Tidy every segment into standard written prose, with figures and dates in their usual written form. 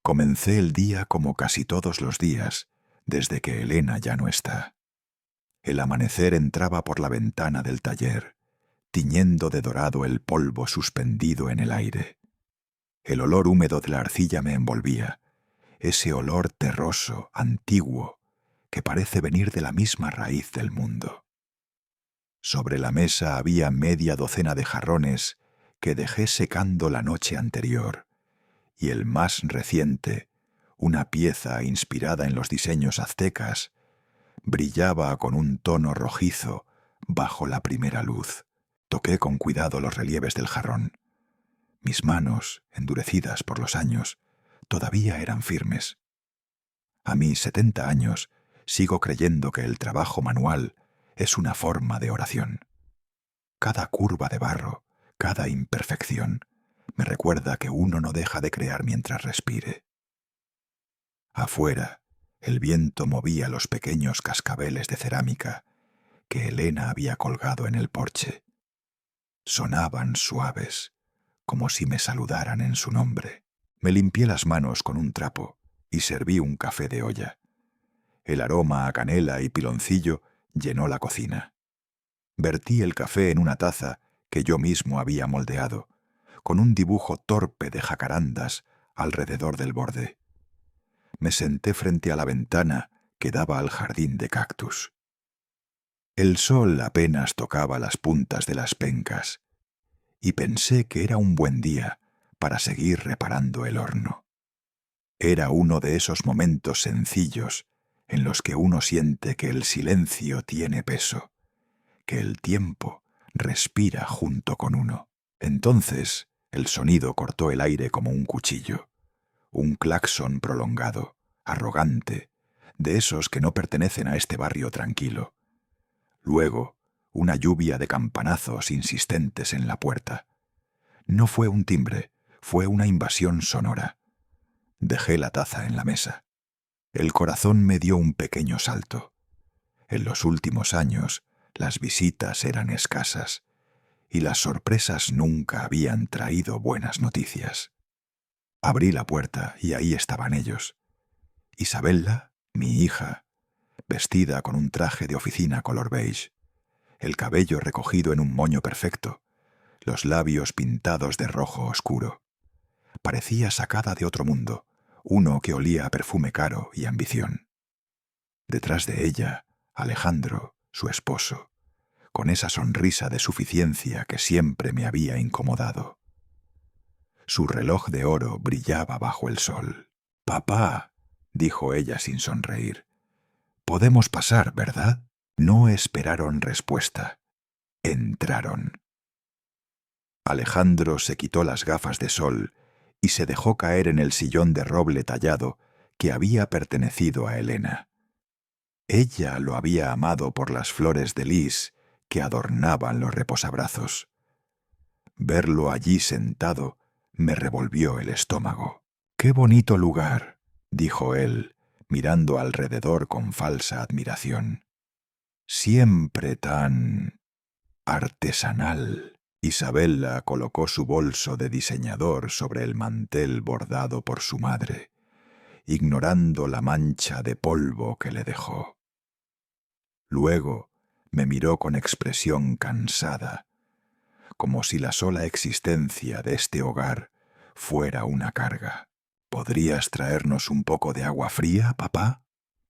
Comencé el día como casi todos los días, desde que Elena ya no está. El amanecer entraba por la ventana del taller, tiñendo de dorado el polvo suspendido en el aire. El olor húmedo de la arcilla me envolvía, ese olor terroso, antiguo, que parece venir de la misma raíz del mundo. Sobre la mesa había media docena de jarrones que dejé secando la noche anterior, y el más reciente, una pieza inspirada en los diseños aztecas, brillaba con un tono rojizo bajo la primera luz. Toqué con cuidado los relieves del jarrón. Mis manos, endurecidas por los años, todavía eran firmes. A mis 70 años sigo creyendo que el trabajo manual es una forma de oración. Cada curva de barro, cada imperfección, me recuerda que uno no deja de crear mientras respire. Afuera, el viento movía los pequeños cascabeles de cerámica que Elena había colgado en el porche. Sonaban suaves, como si me saludaran en su nombre. Me limpié las manos con un trapo y serví un café de olla. El aroma a canela y piloncillo llenó la cocina. Vertí el café en una taza que yo mismo había moldeado, con un dibujo torpe de jacarandas alrededor del borde. Me senté frente a la ventana que daba al jardín de cactus. El sol apenas tocaba las puntas de las pencas, y pensé que era un buen día para seguir reparando el horno. Era uno de esos momentos sencillos en los que uno siente que el silencio tiene peso, que el tiempo respira junto con uno. Entonces el sonido cortó el aire como un cuchillo, un claxon prolongado, arrogante, de esos que no pertenecen a este barrio tranquilo. Luego, una lluvia de campanazos insistentes en la puerta. No fue un timbre, fue una invasión sonora. Dejé la taza en la mesa. El corazón me dio un pequeño salto. En los últimos años, las visitas eran escasas, y las sorpresas nunca habían traído buenas noticias. Abrí la puerta y ahí estaban ellos. Isabella, mi hija, vestida con un traje de oficina color beige, el cabello recogido en un moño perfecto, los labios pintados de rojo oscuro. Parecía sacada de otro mundo, uno que olía a perfume caro y ambición. Detrás de ella, Alejandro, su esposo, con esa sonrisa de suficiencia que siempre me había incomodado. Su reloj de oro brillaba bajo el sol. «Papá», dijo ella sin sonreír, «podemos pasar, ¿verdad?» No esperaron respuesta. Entraron. Alejandro se quitó las gafas de sol y se dejó caer en el sillón de roble tallado que había pertenecido a Elena. Ella lo había amado por las flores de lis que adornaban los reposabrazos. Verlo allí sentado me revolvió el estómago. «Qué bonito lugar», dijo él, mirando alrededor con falsa admiración. «Siempre tan artesanal». Isabella colocó su bolso de diseñador sobre el mantel bordado por su madre, ignorando la mancha de polvo que le dejó. Luego me miró con expresión cansada, como si la sola existencia de este hogar fuera una carga. «¿Podrías traernos un poco de agua fría, papá?»,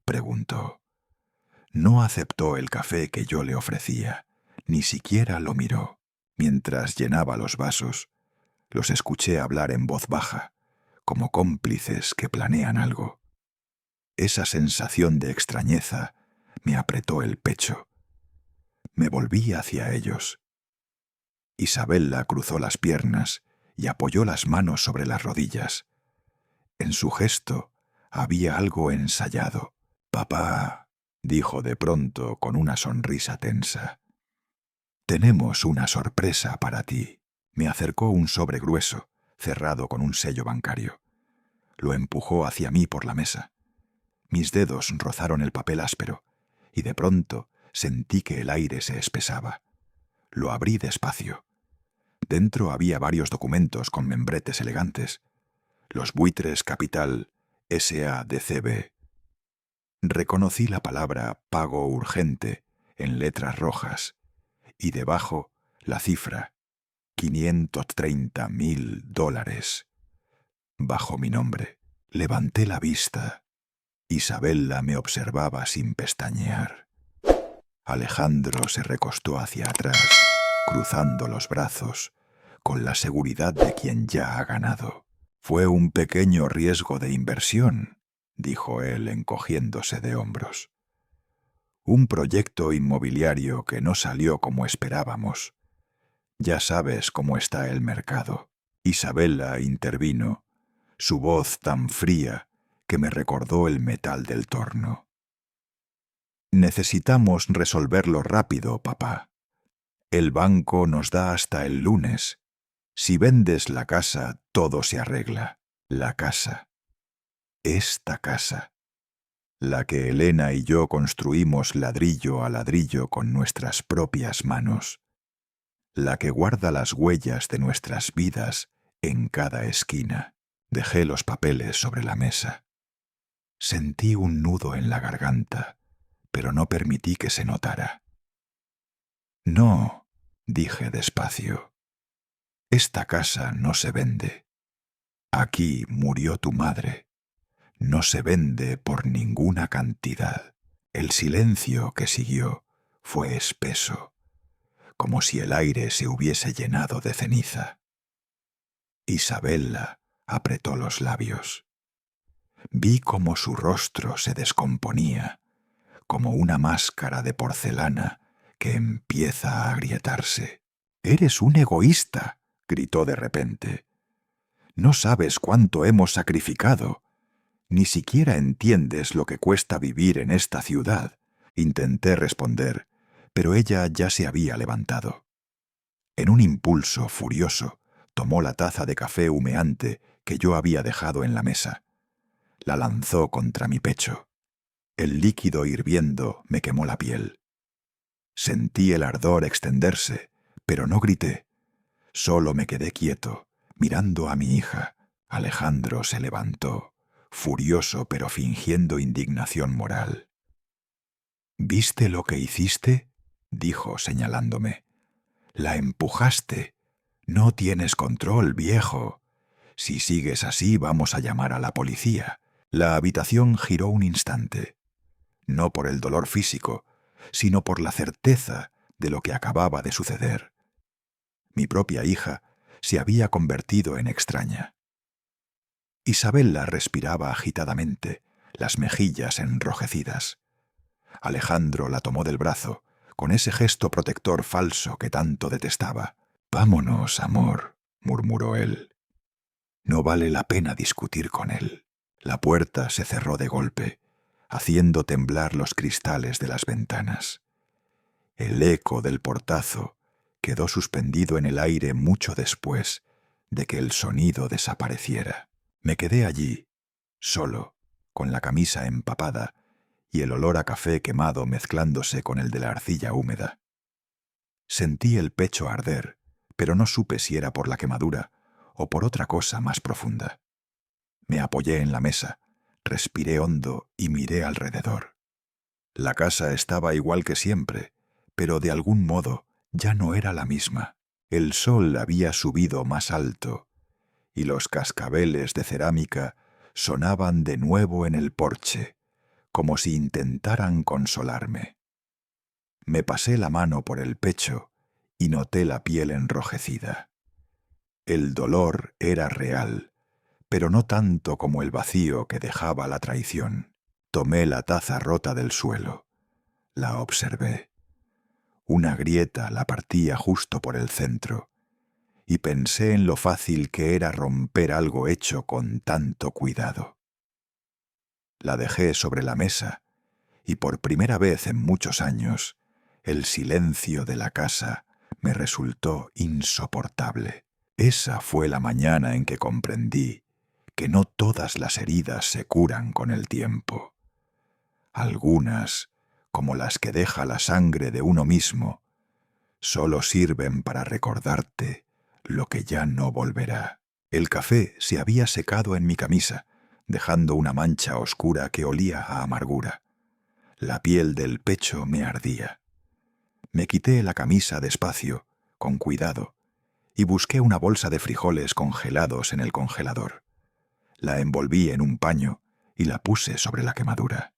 preguntó. No aceptó el café que yo le ofrecía, ni siquiera lo miró. Mientras llenaba los vasos, los escuché hablar en voz baja, como cómplices que planean algo. Esa sensación de extrañeza me apretó el pecho. Me volví hacia ellos. Isabella cruzó las piernas y apoyó las manos sobre las rodillas. En su gesto había algo ensayado. «Papá», dijo de pronto con una sonrisa tensa, «tenemos una sorpresa para ti». Me acercó un sobre grueso, cerrado con un sello bancario. Lo empujó hacia mí por la mesa. Mis dedos rozaron el papel áspero, y de pronto sentí que el aire se espesaba. Lo abrí despacio. Dentro había varios documentos con membretes elegantes. los buitres Capital S.A.D.C.B. Reconocí la palabra pago urgente en letras rojas y debajo la cifra $530.000. Bajo mi nombre. Levanté la vista. Isabella me observaba sin pestañear. Alejandro se recostó hacia atrás, cruzando los brazos, con la seguridad de quien ya ha ganado. Fue un pequeño riesgo de inversión, dijo él encogiéndose de hombros. Un proyecto inmobiliario que no salió como esperábamos. Ya sabes cómo está el mercado. Isabella intervino, su voz tan fría que me recordó el metal del torno. Necesitamos resolverlo rápido, papá. El banco nos da hasta el lunes. Si vendes la casa, todo se arregla. La casa. Esta casa. La que Elena y yo construimos ladrillo a ladrillo con nuestras propias manos. La que guarda las huellas de nuestras vidas en cada esquina. Dejé los papeles sobre la mesa. Sentí un nudo en la garganta, pero no permití que se notara. No, dije despacio. Esta casa no se vende. Aquí murió tu madre. No se vende por ninguna cantidad. El silencio que siguió fue espeso, como si el aire se hubiese llenado de ceniza. Isabella apretó los labios. Vi cómo su rostro se descomponía, como una máscara de porcelana que empieza a agrietarse. «¡Eres un egoísta!», gritó de repente. «No sabes cuánto hemos sacrificado. Ni siquiera entiendes lo que cuesta vivir en esta ciudad». Intenté responder, pero ella ya se había levantado. En un impulso furioso, tomó la taza de café humeante que yo había dejado en la mesa. La lanzó contra mi pecho. El líquido hirviendo me quemó la piel. Sentí el ardor extenderse, pero no grité. Solo me quedé quieto, mirando a mi hija. Alejandro se levantó, furioso pero fingiendo indignación moral. «¿Viste lo que hiciste?», dijo señalándome. «La empujaste. No tienes control, viejo. Si sigues así, vamos a llamar a la policía». La habitación giró un instante. No por el dolor físico, sino por la certeza de lo que acababa de suceder. Mi propia hija se había convertido en extraña. Isabella respiraba agitadamente, las mejillas enrojecidas. Alejandro la tomó del brazo, con ese gesto protector falso que tanto detestaba. «Vámonos, amor», murmuró él. No vale la pena discutir con él. La puerta se cerró de golpe, haciendo temblar los cristales de las ventanas. El eco del portazo quedó suspendido en el aire mucho después de que el sonido desapareciera. Me quedé allí, solo, con la camisa empapada y el olor a café quemado mezclándose con el de la arcilla húmeda. Sentí el pecho arder, pero no supe si era por la quemadura o por otra cosa más profunda. Me apoyé en la mesa, respiré hondo y miré alrededor. La casa estaba igual que siempre, pero de algún modo ya no era la misma. El sol había subido más alto y los cascabeles de cerámica sonaban de nuevo en el porche, como si intentaran consolarme. Me pasé la mano por el pecho y noté la piel enrojecida. El dolor era real, pero no tanto como el vacío que dejaba la traición. Tomé la taza rota del suelo. La observé. Una grieta la partía justo por el centro, y pensé en lo fácil que era romper algo hecho con tanto cuidado. La dejé sobre la mesa, y por primera vez en muchos años, el silencio de la casa me resultó insoportable. Esa fue la mañana en que comprendí que no todas las heridas se curan con el tiempo. Algunas, como las que deja la sangre de uno mismo, solo sirven para recordarte lo que ya no volverá. El café se había secado en mi camisa, dejando una mancha oscura que olía a amargura. La piel del pecho me ardía. Me quité la camisa despacio, con cuidado, y busqué una bolsa de frijoles congelados en el congelador. La envolví en un paño y la puse sobre la quemadura.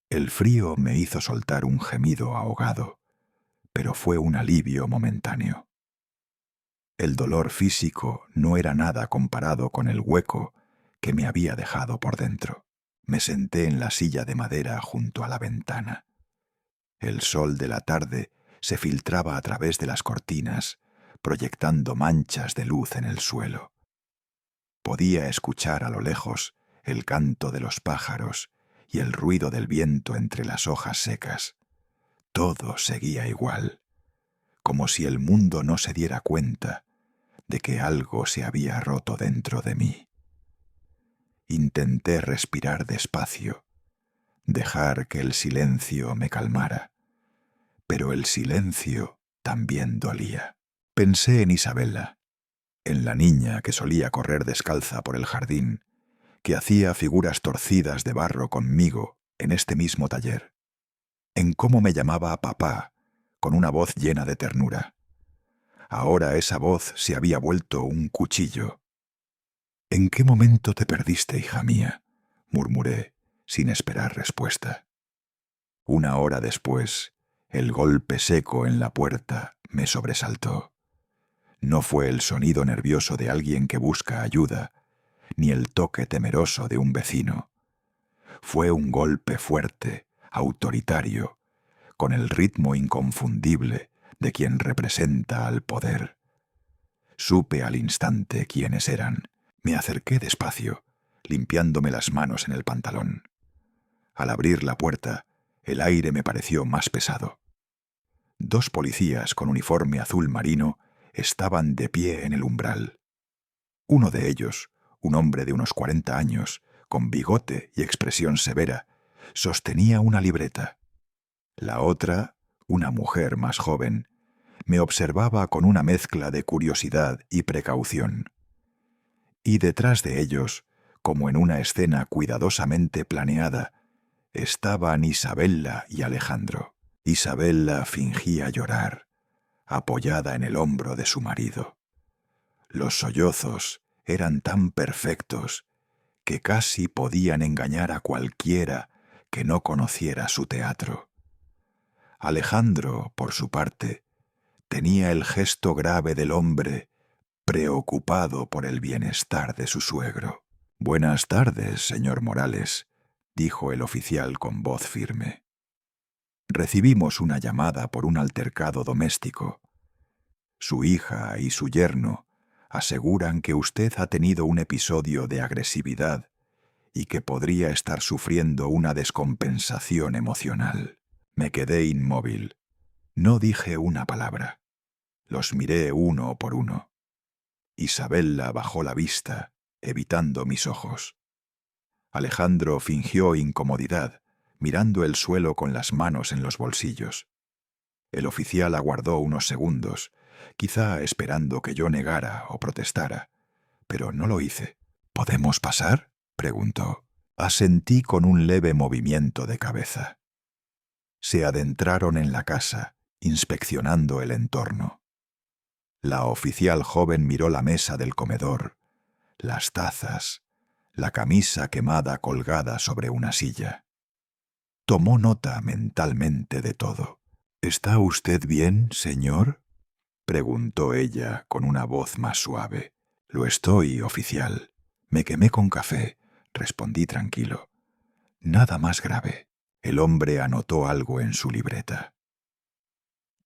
El frío me hizo soltar un gemido ahogado, pero fue un alivio momentáneo. El dolor físico no era nada comparado con el hueco que me había dejado por dentro. Me senté en la silla de madera junto a la ventana. El sol de la tarde se filtraba a través de las cortinas, proyectando manchas de luz en el suelo. Podía escuchar a lo lejos el canto de los pájaros y el ruido del viento entre las hojas secas. Todo seguía igual, como si el mundo no se diera cuenta de que algo se había roto dentro de mí. Intenté respirar despacio, dejar que el silencio me calmara, pero el silencio también dolía. Pensé en Isabella, en la niña que solía correr descalza por el jardín, que hacía figuras torcidas de barro conmigo en este mismo taller, en cómo me llamaba a papá con una voz llena de ternura. Ahora esa voz se había vuelto un cuchillo. «¿En qué momento te perdiste, hija mía?», murmuré, sin esperar respuesta. Una hora después, el golpe seco en la puerta me sobresaltó. No fue el sonido nervioso de alguien que busca ayuda, ni el toque temeroso de un vecino. Fue un golpe fuerte, autoritario, con el ritmo inconfundible de quien representa al poder. Supe al instante quiénes eran. Me acerqué despacio, limpiándome las manos en el pantalón. Al abrir la puerta, el aire me pareció más pesado. 2 policías con uniforme azul marino estaban de pie en el umbral. Uno de ellos, un hombre de unos 40 años, con bigote y expresión severa, sostenía una libreta. La otra, una mujer más joven, me observaba con una mezcla de curiosidad y precaución. Y detrás de ellos, como en una escena cuidadosamente planeada, estaban Isabella y Alejandro. Isabella fingía llorar, apoyada en el hombro de su marido. Los sollozos eran tan perfectos que casi podían engañar a cualquiera que no conociera su teatro. Alejandro, por su parte, tenía el gesto grave del hombre preocupado por el bienestar de su suegro. «Buenas tardes, señor Morales», dijo el oficial con voz firme. «Recibimos una llamada por un altercado doméstico. Su hija y su yerno aseguran que usted ha tenido un episodio de agresividad y que podría estar sufriendo una descompensación emocional». Me quedé inmóvil. No dije una palabra. Los miré uno por uno. Isabella bajó la vista, evitando mis ojos. Alejandro fingió incomodidad, mirando el suelo con las manos en los bolsillos. El oficial aguardó unos segundos, quizá esperando que yo negara o protestara, pero no lo hice. «¿Podemos pasar?», preguntó. Asentí con un leve movimiento de cabeza. Se adentraron en la casa, inspeccionando el entorno. La oficial joven miró la mesa del comedor, las tazas, la camisa quemada colgada sobre una silla. Tomó nota mentalmente de todo. «¿Está usted bien, señor?», preguntó ella con una voz más suave. «Lo estoy, oficial. Me quemé con café», respondí tranquilo. «Nada más grave». El hombre anotó algo en su libreta.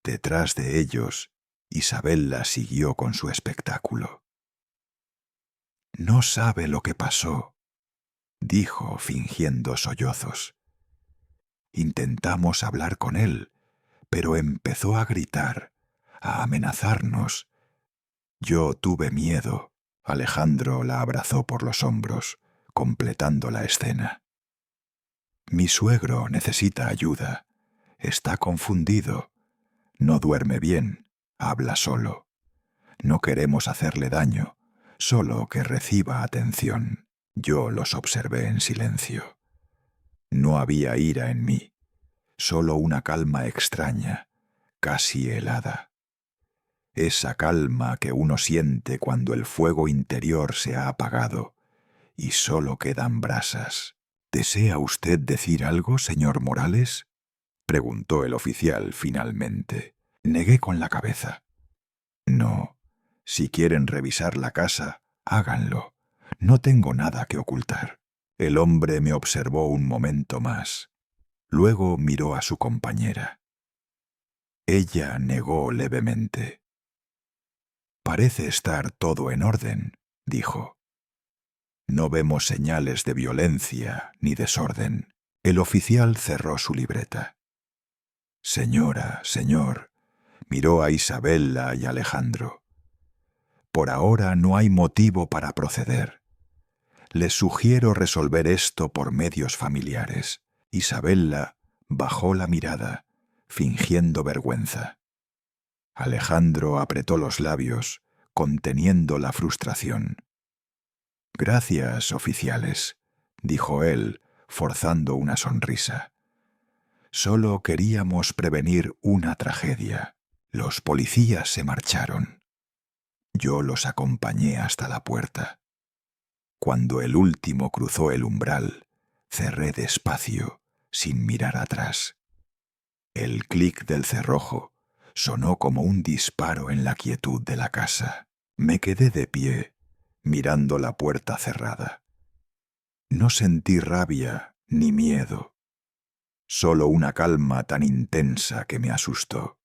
Detrás de ellos, Isabella siguió con su espectáculo. «No sabe lo que pasó», dijo fingiendo sollozos. «Intentamos hablar con él, pero empezó a gritar, a amenazarnos. Yo tuve miedo». Alejandro la abrazó por los hombros, completando la escena. «Mi suegro necesita ayuda. Está confundido. No duerme bien. Habla solo. No queremos hacerle daño. Solo que reciba atención. Yo los observé en silencio. No había ira en mí, solo una calma extraña, casi helada. Esa calma que uno siente cuando el fuego interior se ha apagado y solo quedan brasas. ¿Desea usted decir algo, señor Morales?, preguntó el oficial finalmente. Negué con la cabeza. No, si quieren revisar la casa, háganlo. No tengo nada que ocultar. El hombre me observó un momento más. Luego miró a su compañera. Ella negó levemente. Parece estar todo en orden, dijo. No vemos señales de violencia ni desorden. El oficial cerró su libreta. Señora, señor, miró a Isabella y Alejandro. Por ahora no hay motivo para proceder. Les sugiero resolver esto por medios familiares. Isabella bajó la mirada, fingiendo vergüenza. Alejandro apretó los labios, conteniendo la frustración. Gracias, oficiales, dijo él, forzando una sonrisa. Solo queríamos prevenir una tragedia. Los policías se marcharon. Yo los acompañé hasta la puerta. Cuando el último cruzó el umbral, cerré despacio, sin mirar atrás. El clic del cerrojo sonó como un disparo en la quietud de la casa. Me quedé de pie, mirando la puerta cerrada. No sentí rabia ni miedo, solo una calma tan intensa que me asustó.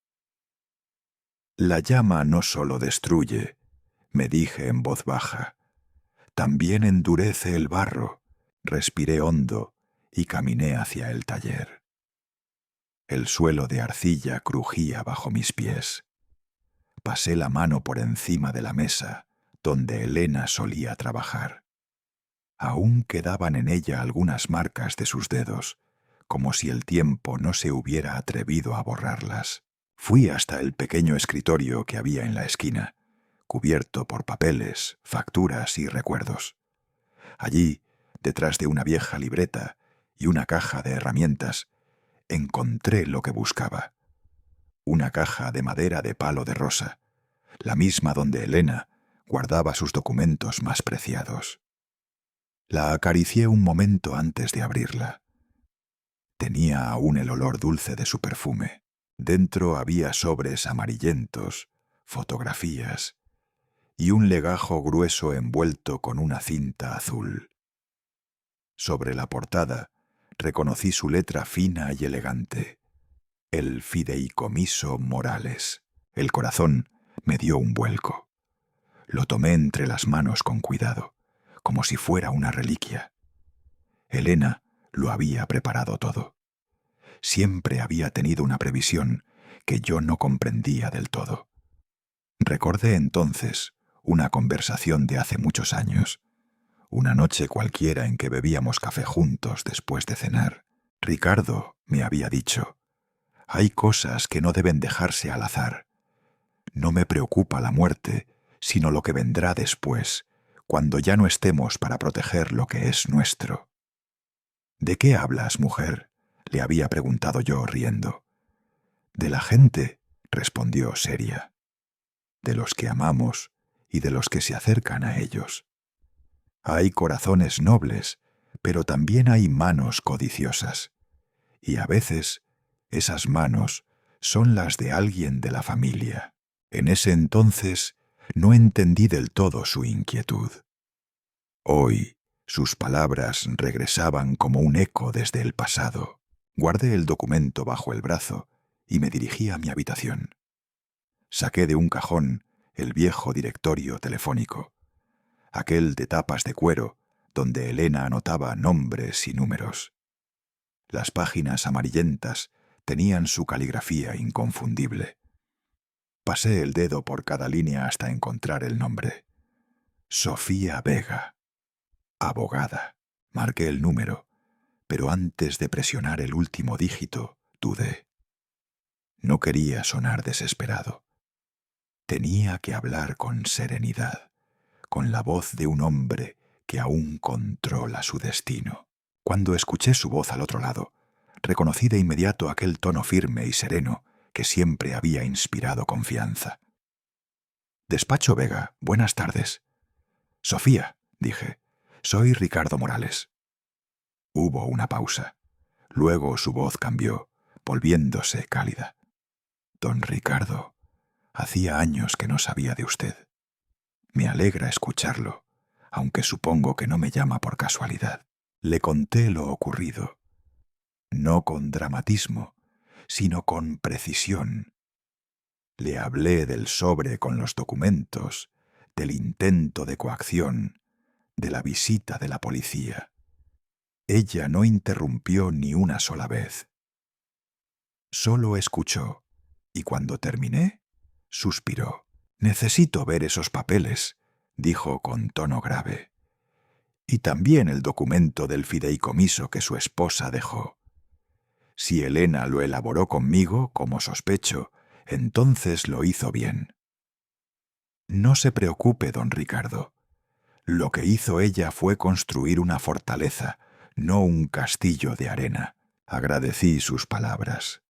La llama no solo destruye, me dije en voz baja, también endurece el barro. Respiré hondo y caminé hacia el taller. El suelo de arcilla crujía bajo mis pies. Pasé la mano por encima de la mesa donde Elena solía trabajar. Aún quedaban en ella algunas marcas de sus dedos, como si el tiempo no se hubiera atrevido a borrarlas. Fui hasta el pequeño escritorio que había en la esquina, cubierto por papeles, facturas y recuerdos. Allí, detrás de una vieja libreta y una caja de herramientas, encontré lo que buscaba. Una caja de madera de palo de rosa, la misma donde Elena guardaba sus documentos más preciados. La acaricié un momento antes de abrirla. Tenía aún el olor dulce de su perfume. Dentro había sobres amarillentos, fotografías y un legajo grueso envuelto con una cinta azul. Sobre la portada reconocí su letra fina y elegante. El Fideicomiso Morales. El corazón me dio un vuelco. Lo tomé entre las manos con cuidado, como si fuera una reliquia. Elena lo había preparado todo. Siempre había tenido una previsión que yo no comprendía del todo. Recordé entonces una conversación de hace muchos años, una noche cualquiera en que bebíamos café juntos después de cenar. Ricardo me había dicho, hay cosas que no deben dejarse al azar. No me preocupa la muerte, sino lo que vendrá después, cuando ya no estemos para proteger lo que es nuestro. ¿De qué hablas, mujer?, le había preguntado yo riendo. De la gente, respondió seria. De los que amamos y de los que se acercan a ellos. Hay corazones nobles, pero también hay manos codiciosas. Y a veces esas manos son las de alguien de la familia. En ese entonces no entendí del todo su inquietud. Hoy sus palabras regresaban como un eco desde el pasado. Guardé el documento bajo el brazo y me dirigí a mi habitación. Saqué de un cajón el viejo directorio telefónico, aquel de tapas de cuero donde Elena anotaba nombres y números. Las páginas amarillentas tenían su caligrafía inconfundible. Pasé el dedo por cada línea hasta encontrar el nombre. Sofía Vega. Abogada. Marqué el número, pero antes de presionar el último dígito, dudé. No quería sonar desesperado. Tenía que hablar con serenidad, con la voz de un hombre que aún controla su destino. Cuando escuché su voz al otro lado, reconocí de inmediato aquel tono firme y sereno que siempre había inspirado confianza. «Despacho Vega, buenas tardes». «Sofía», dije, «soy Ricardo Morales». Hubo una pausa. Luego su voz cambió, volviéndose cálida. «Don Ricardo, hacía años que no sabía de usted. Me alegra escucharlo, aunque supongo que no me llama por casualidad». Le conté lo ocurrido, no con dramatismo, sino con precisión. Le hablé del sobre con los documentos, del intento de coacción, de la visita de la policía. Ella no interrumpió ni una sola vez. Solo escuchó, y cuando terminé, suspiró. «Necesito ver esos papeles», dijo con tono grave. «Y también el documento del fideicomiso que su esposa dejó. Si Elena lo elaboró conmigo, como sospecho, entonces lo hizo bien». «No se preocupe, don Ricardo. Lo que hizo ella fue construir una fortaleza, no un castillo de arena». Agradecí sus palabras.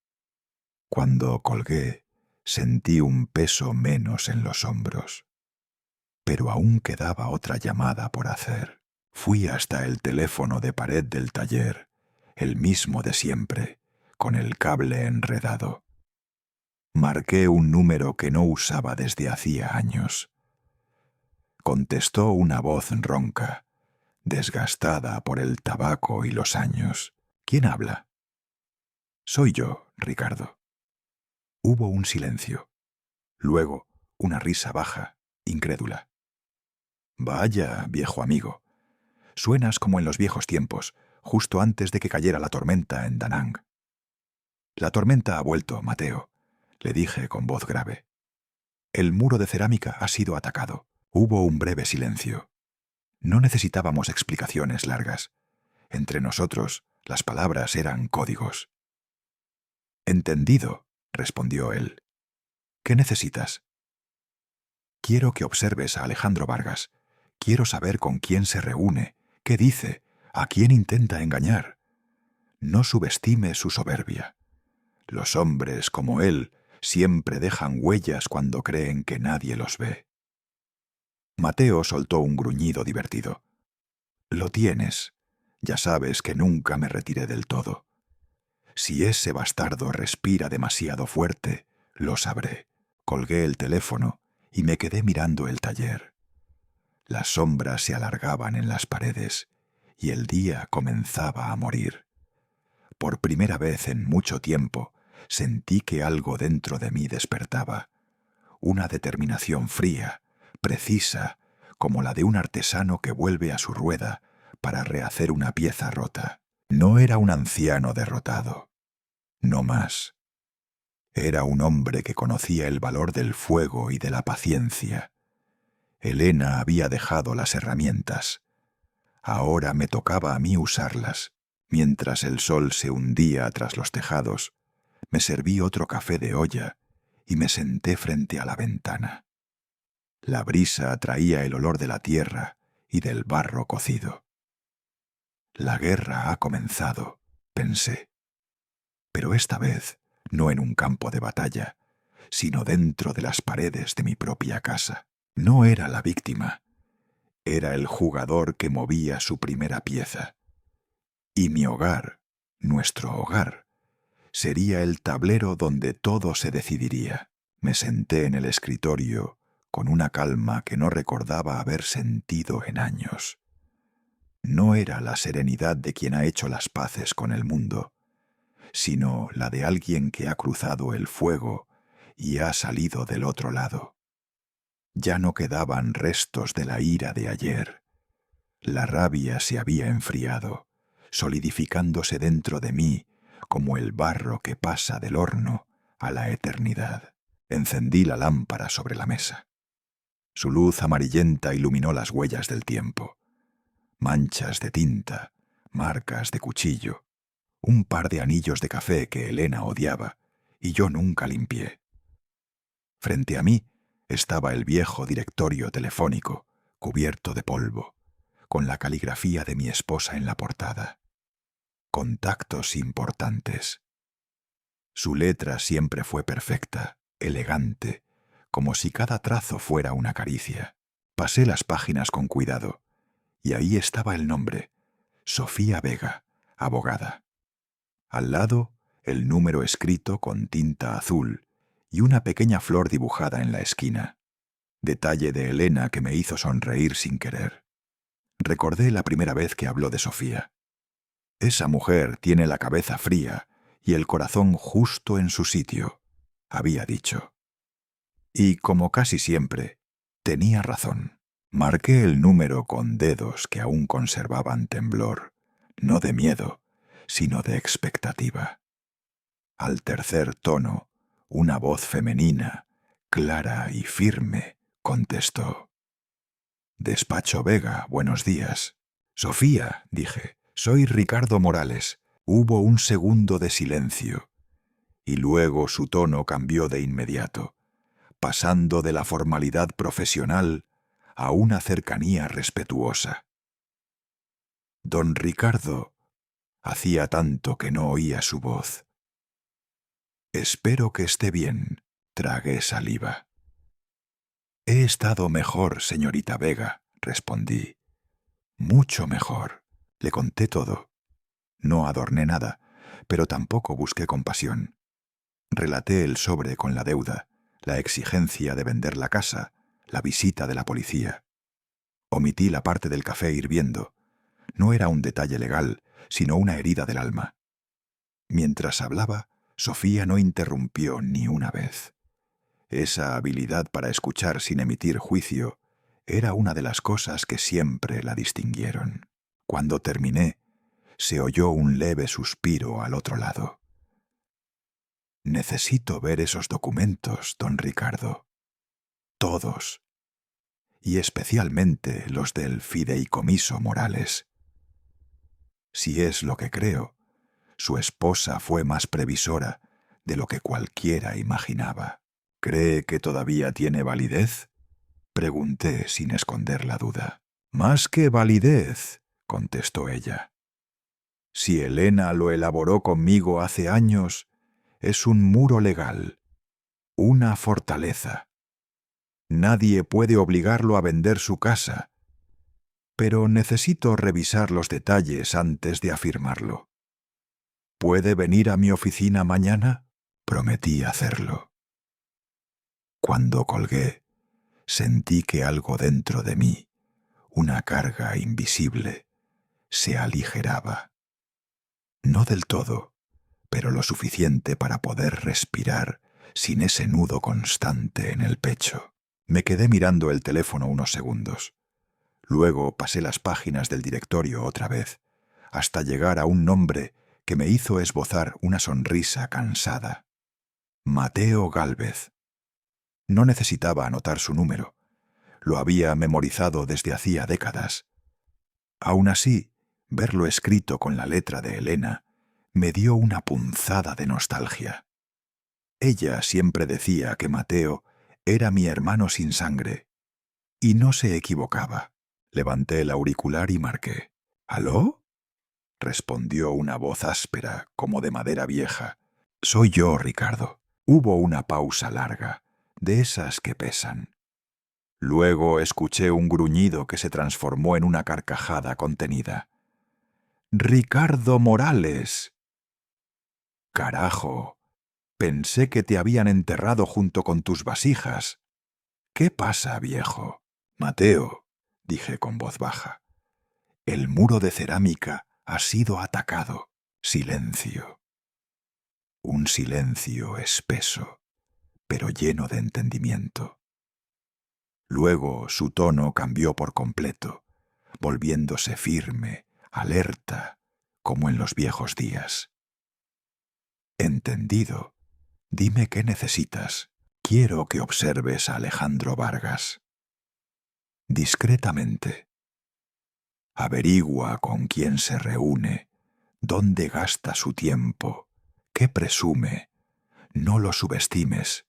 Cuando colgué, sentí un peso menos en los hombros. Pero aún quedaba otra llamada por hacer. Fui hasta el teléfono de pared del taller, el mismo de siempre, con el cable enredado. Marqué un número que no usaba desde hacía años. Contestó una voz ronca, desgastada por el tabaco y los años. «¿Quién habla?» «Soy yo, Ricardo». Hubo un silencio. Luego, una risa baja, incrédula. «Vaya, viejo amigo. Suenas como en los viejos tiempos, justo antes de que cayera la tormenta en Da Nang». «La tormenta ha vuelto, Mateo», le dije con voz grave. «El muro de cerámica ha sido atacado». Hubo un breve silencio. No necesitábamos explicaciones largas. Entre nosotros, las palabras eran códigos. «Entendido», respondió él. «¿Qué necesitas?» «Quiero que observes a Alejandro Vargas. Quiero saber con quién se reúne, qué dice, a quién intenta engañar. No subestime su soberbia. Los hombres como él siempre dejan huellas cuando creen que nadie los ve». Mateo soltó un gruñido divertido. «Lo tienes. Ya sabes que nunca me retiré del todo. Si ese bastardo respira demasiado fuerte, lo sabré». Colgué el teléfono y me quedé mirando el taller. Las sombras se alargaban en las paredes y el día comenzaba a morir. Por primera vez en mucho tiempo sentí que algo dentro de mí despertaba. Una determinación fría, precisa, como la de un artesano que vuelve a su rueda para rehacer una pieza rota. No era un anciano derrotado. No más. Era un hombre que conocía el valor del fuego y de la paciencia. Elena había dejado las herramientas. Ahora me tocaba a mí usarlas. Mientras el sol se hundía tras los tejados, me serví otro café de olla y me senté frente a la ventana. La brisa traía el olor de la tierra y del barro cocido. «La guerra ha comenzado», pensé. Pero esta vez no en un campo de batalla, sino dentro de las paredes de mi propia casa. No era la víctima, era el jugador que movía su primera pieza. Y mi hogar, nuestro hogar, sería el tablero donde todo se decidiría. Me senté en el escritorio con una calma que no recordaba haber sentido en años. No era la serenidad de quien ha hecho las paces con el mundo, sino la de alguien que ha cruzado el fuego y ha salido del otro lado. Ya no quedaban restos de la ira de ayer. La rabia se había enfriado, solidificándose dentro de mí como el barro que pasa del horno a la eternidad. Encendí la lámpara sobre la mesa. Su luz amarillenta iluminó las huellas del tiempo. Manchas de tinta, marcas de cuchillo, un par de anillos de café que Elena odiaba y yo nunca limpié. Frente a mí estaba el viejo directorio telefónico, cubierto de polvo, con la caligrafía de mi esposa en la portada. Contactos importantes. Su letra siempre fue perfecta, elegante, como si cada trazo fuera una caricia. Pasé las páginas con cuidado, y ahí estaba el nombre: Sofía Vega, abogada. Al lado, el número escrito con tinta azul y una pequeña flor dibujada en la esquina. Detalle de Elena que me hizo sonreír sin querer. Recordé la primera vez que habló de Sofía. Esa mujer tiene la cabeza fría y el corazón justo en su sitio, había dicho. Y, como casi siempre, tenía razón. Marqué el número con dedos que aún conservaban temblor, no de miedo, sino de expectativa. Al tercer tono, una voz femenina, clara y firme, contestó: «Despacho Vega, buenos días». «Sofía», dije, «soy Ricardo Morales». Hubo un segundo de silencio, y luego su tono cambió de inmediato, pasando de la formalidad profesional a una cercanía respetuosa. Don Ricardo, hacía tanto que no oía su voz. «Espero que esté bien», tragué saliva. «He estado mejor, señorita Vega», respondí. «Mucho mejor». Le conté todo. No adorné nada, pero tampoco busqué compasión. Relaté el sobre con la deuda, la exigencia de vender la casa, la visita de la policía. Omití la parte del café hirviendo. No era un detalle legal, sino una herida del alma. Mientras hablaba, Sofía no interrumpió ni una vez. Esa habilidad para escuchar sin emitir juicio era una de las cosas que siempre la distinguieron. Cuando terminé, se oyó un leve suspiro al otro lado. «Necesito ver esos documentos, don Ricardo. Todos. Y especialmente los del fideicomiso Morales. Si es lo que creo, su esposa fue más previsora de lo que cualquiera imaginaba». «¿Cree que todavía tiene validez?», pregunté sin esconder la duda. «Más que validez», contestó ella. «Si Elena lo elaboró conmigo hace años, es un muro legal, una fortaleza. Nadie puede obligarlo a vender su casa, pero necesito revisar los detalles antes de afirmarlo. ¿Puede venir a mi oficina mañana?». Prometí hacerlo. Cuando colgué, sentí que algo dentro de mí, una carga invisible, se aligeraba. No del todo, pero lo suficiente para poder respirar sin ese nudo constante en el pecho. Me quedé mirando el teléfono unos segundos. Luego pasé las páginas del directorio otra vez, hasta llegar a un nombre que me hizo esbozar una sonrisa cansada. Mateo Gálvez. No necesitaba anotar su número. Lo había memorizado desde hacía décadas. Aún así, verlo escrito con la letra de Elena me dio una punzada de nostalgia. Ella siempre decía que Mateo era mi hermano sin sangre, y no se equivocaba. Levanté el auricular y marqué. «¿Aló?», respondió una voz áspera, como de madera vieja. «Soy yo, Ricardo». Hubo una pausa larga, de esas que pesan. Luego escuché un gruñido que se transformó en una carcajada contenida. «¡Ricardo Morales!». «Carajo, pensé que te habían enterrado junto con tus vasijas». «¿Qué pasa, viejo?». «Mateo», dije con voz baja, «el muro de cerámica ha sido atacado». Silencio. Un silencio espeso, pero lleno de entendimiento. Luego su tono cambió por completo, volviéndose firme, alerta, como en los viejos días. «Entendido. Dime qué necesitas. Quiero que observes a Alejandro Vargas. Discretamente. Averigua con quién se reúne, dónde gasta su tiempo, qué presume. No lo subestimes.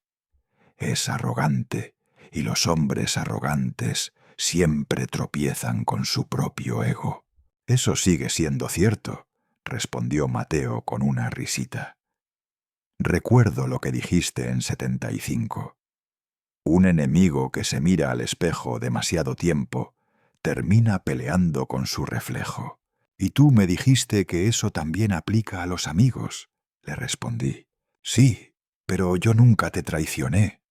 Es arrogante, y los hombres arrogantes siempre tropiezan con su propio ego. Eso sigue siendo cierto, respondió Mateo con una risita. Recuerdo lo que dijiste en 75. Un enemigo que se mira al espejo demasiado tiempo termina peleando con su reflejo. Y tú me dijiste que eso también aplica a los amigos, le respondí. Sí, pero yo nunca te traicioné,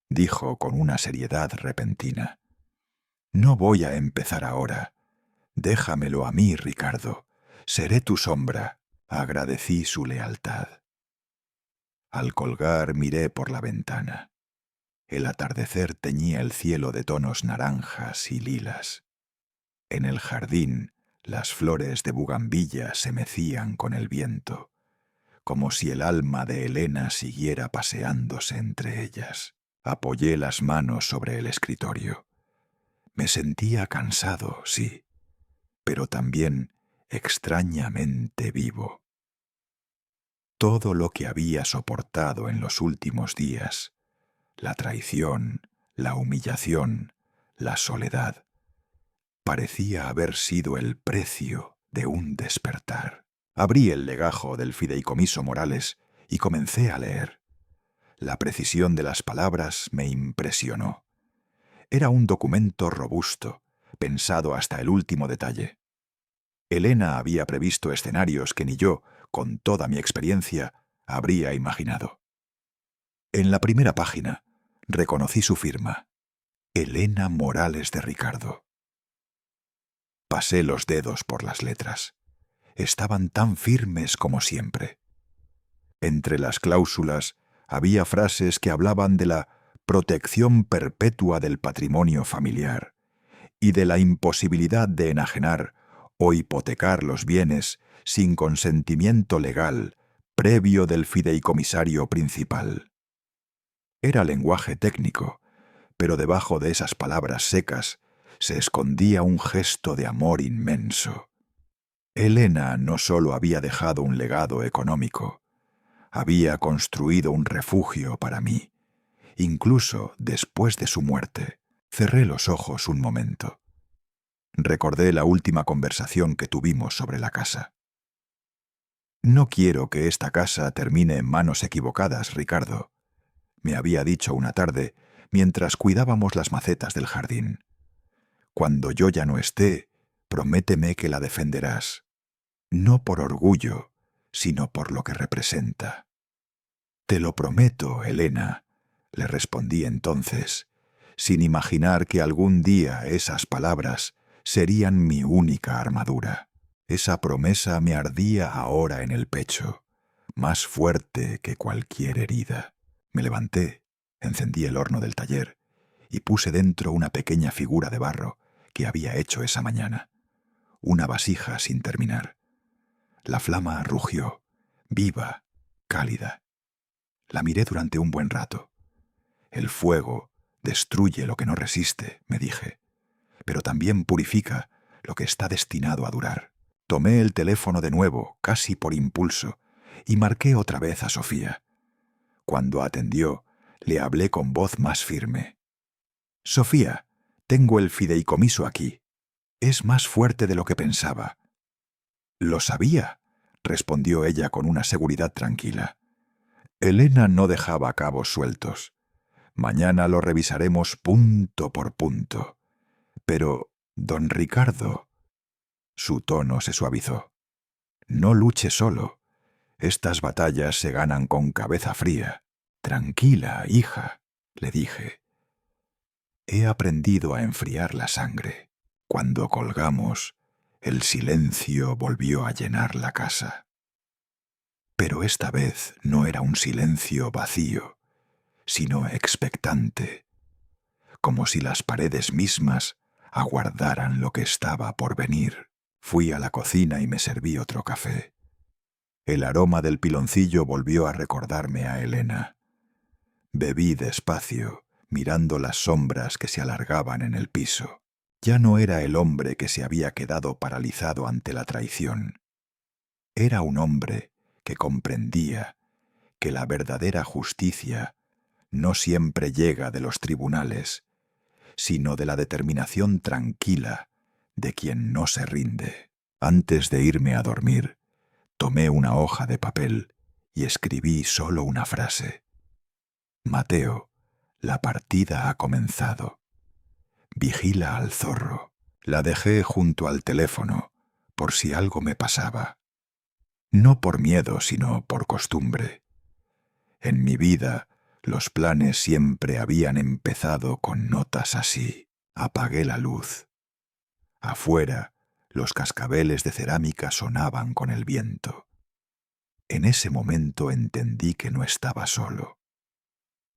dijo con una seriedad repentina. No voy a empezar ahora. Déjamelo a mí, Ricardo. Seré tu sombra. Agradecí su lealtad. Al colgar miré por la ventana. El atardecer teñía el cielo de tonos naranjas y lilas. En el jardín, las flores de bugambilla se mecían con el viento, como si el alma de Elena siguiera paseándose entre ellas. Apoyé las manos sobre el escritorio. Me sentía cansado, sí, pero también extrañamente vivo. Todo lo que había soportado en los últimos días, la traición, la humillación, la soledad, parecía haber sido el precio de un despertar. Abrí el legajo del fideicomiso Morales y comencé a leer. La precisión de las palabras me impresionó. Era un documento robusto, pensado hasta el último detalle. Elena había previsto escenarios que ni yo, con toda mi experiencia, habría imaginado. En la primera página reconocí su firma, Elena Morales de Ricardo. Pasé los dedos por las letras. Estaban tan firmes como siempre. Entre las cláusulas había frases que hablaban de la protección perpetua del patrimonio familiar y de la imposibilidad de enajenar o hipotecar los bienes sin consentimiento legal previo del fideicomisario principal. Era lenguaje técnico, pero debajo de esas palabras secas se escondía un gesto de amor inmenso. Elena no solo había dejado un legado económico, había construido un refugio para mí. Incluso después de su muerte, cerré los ojos un momento. Recordé la última conversación que tuvimos sobre la casa. No quiero que esta casa termine en manos equivocadas, Ricardo, me había dicho una tarde mientras cuidábamos las macetas del jardín. Cuando yo ya no esté, prométeme que la defenderás, no por orgullo, sino por lo que representa. Te lo prometo, Elena, le respondí entonces, sin imaginar que algún día esas palabras serían mi única armadura. Esa promesa me ardía ahora en el pecho, más fuerte que cualquier herida. Me levanté, encendí el horno del taller y puse dentro una pequeña figura de barro que había hecho esa mañana, una vasija sin terminar. La flama rugió, viva, cálida. La miré durante un buen rato. El fuego destruye lo que no resiste, me dije, pero también purifica lo que está destinado a durar. Tomé el teléfono de nuevo, casi por impulso, y marqué otra vez a Sofía. Cuando atendió, le hablé con voz más firme. «Sofía, tengo el fideicomiso aquí. Es más fuerte de lo que pensaba». «Lo sabía», respondió ella con una seguridad tranquila. Elena no dejaba cabos sueltos. Mañana lo revisaremos punto por punto. Pero, don Ricardo... Su tono se suavizó. No luche solo. Estas batallas se ganan con cabeza fría. Tranquila, hija, le dije. He aprendido a enfriar la sangre. Cuando colgamos, el silencio volvió a llenar la casa. Pero esta vez no era un silencio vacío, sino expectante, como si las paredes mismas aguardaran lo que estaba por venir. Fui a la cocina y me serví otro café. El aroma del piloncillo volvió a recordarme a Elena. Bebí despacio, mirando las sombras que se alargaban en el piso. Ya no era el hombre que se había quedado paralizado ante la traición. Era un hombre que comprendía que la verdadera justicia no siempre llega de los tribunales, sino de la determinación tranquila de quien no se rinde. Antes de irme a dormir, tomé una hoja de papel y escribí solo una frase. Mateo, la partida ha comenzado. Vigila al zorro. La dejé junto al teléfono, por si algo me pasaba. No por miedo, sino por costumbre. En mi vida, los planes siempre habían empezado con notas así. Apagué la luz. Afuera, los cascabeles de cerámica sonaban con el viento. En ese momento entendí que no estaba solo.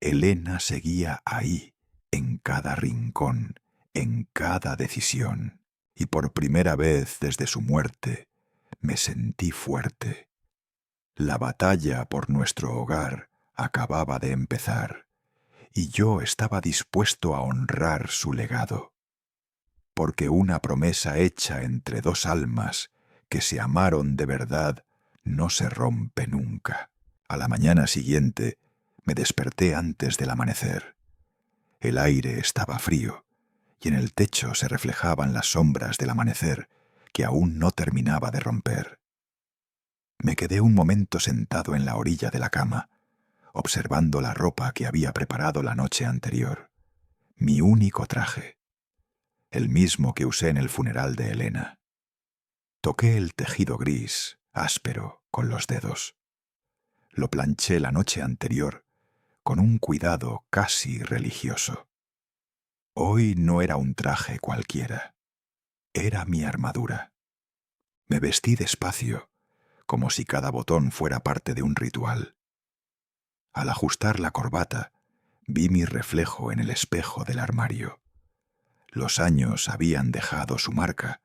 Elena seguía ahí, en cada rincón, en cada decisión, y por primera vez desde su muerte me sentí fuerte. La batalla por nuestro hogar acababa de empezar, y yo estaba dispuesto a honrar su legado, porque una promesa hecha entre dos almas que se amaron de verdad no se rompe nunca. A la mañana siguiente me desperté antes del amanecer. El aire estaba frío, y en el techo se reflejaban las sombras del amanecer que aún no terminaba de romper. Me quedé un momento sentado en la orilla de la cama, observando la ropa que había preparado la noche anterior. Mi único traje, el mismo que usé en el funeral de Elena. Toqué el tejido gris, áspero, con los dedos. Lo planché la noche anterior con un cuidado casi religioso. Hoy no era un traje cualquiera, era mi armadura. Me vestí despacio, como si cada botón fuera parte de un ritual. Al ajustar la corbata, vi mi reflejo en el espejo del armario. Los años habían dejado su marca,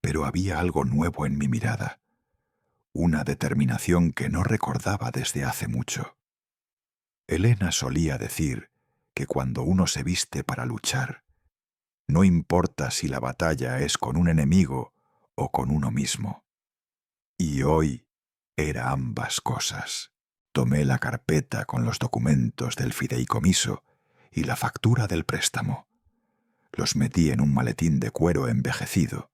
pero había algo nuevo en mi mirada, una determinación que no recordaba desde hace mucho. Elena solía decir que cuando uno se viste para luchar, no importa si la batalla es con un enemigo o con uno mismo. Y hoy era ambas cosas. Tomé la carpeta con los documentos del fideicomiso y la factura del préstamo. Los metí en un maletín de cuero envejecido,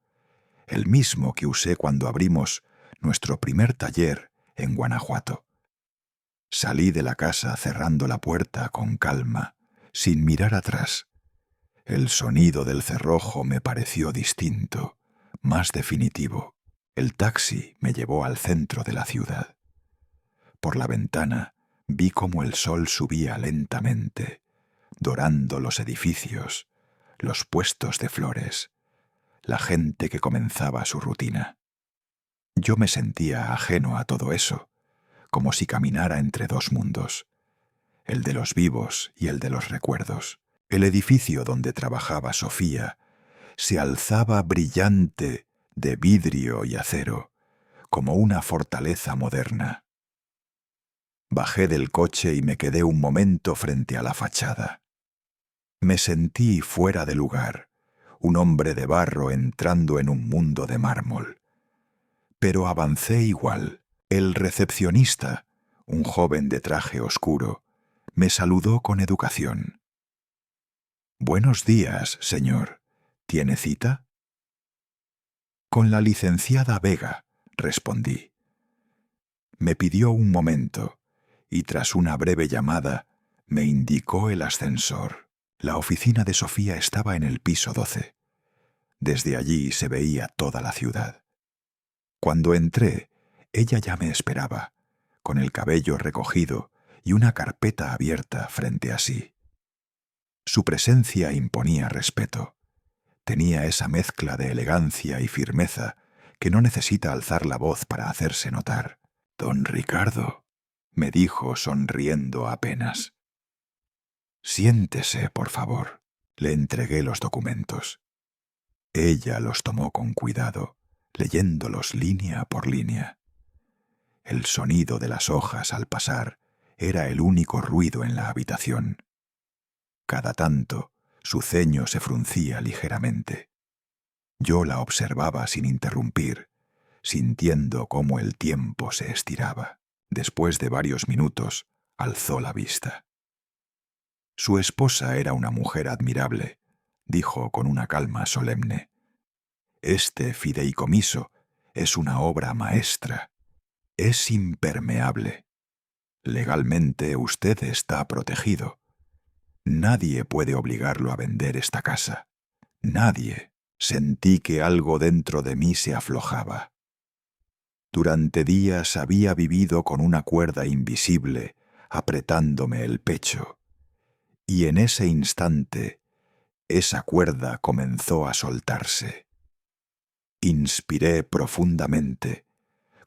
el mismo que usé cuando abrimos nuestro primer taller en Guanajuato. Salí de la casa cerrando la puerta con calma, sin mirar atrás. El sonido del cerrojo me pareció distinto, más definitivo. El taxi me llevó al centro de la ciudad. Por la ventana vi cómo el sol subía lentamente, dorando los edificios, los puestos de flores, la gente que comenzaba su rutina. Yo me sentía ajeno a todo eso, como si caminara entre dos mundos, el de los vivos y el de los recuerdos. El edificio donde trabajaba Sofía se alzaba brillante de vidrio y acero, como una fortaleza moderna. Bajé del coche y me quedé un momento frente a la fachada. Me sentí fuera de lugar, un hombre de barro entrando en un mundo de mármol. Pero avancé igual. El recepcionista, un joven de traje oscuro, me saludó con educación. «Buenos días, señor. ¿Tiene cita?» «Con la licenciada Vega», respondí. Me pidió un momento, y tras una breve llamada, me indicó el ascensor. La oficina de Sofía estaba en el piso 12. Desde allí se veía toda la ciudad. Cuando entré, ella ya me esperaba, con el cabello recogido y una carpeta abierta frente a sí. Su presencia imponía respeto. Tenía esa mezcla de elegancia y firmeza que no necesita alzar la voz para hacerse notar. «Don Ricardo», me dijo sonriendo apenas. «Siéntese, por favor». Le entregué los documentos. Ella los tomó con cuidado, leyéndolos línea por línea. El sonido de las hojas al pasar era el único ruido en la habitación. Cada tanto, su ceño se fruncía ligeramente. Yo la observaba sin interrumpir, sintiendo cómo el tiempo se estiraba. Después de varios minutos, alzó la vista. Su esposa era una mujer admirable, dijo con una calma solemne. Este fideicomiso es una obra maestra. Es impermeable. Legalmente usted está protegido. Nadie puede obligarlo a vender esta casa. Nadie. Sentí que algo dentro de mí se aflojaba. Durante días había vivido con una cuerda invisible apretándome el pecho, y en ese instante esa cuerda comenzó a soltarse. Inspiré profundamente,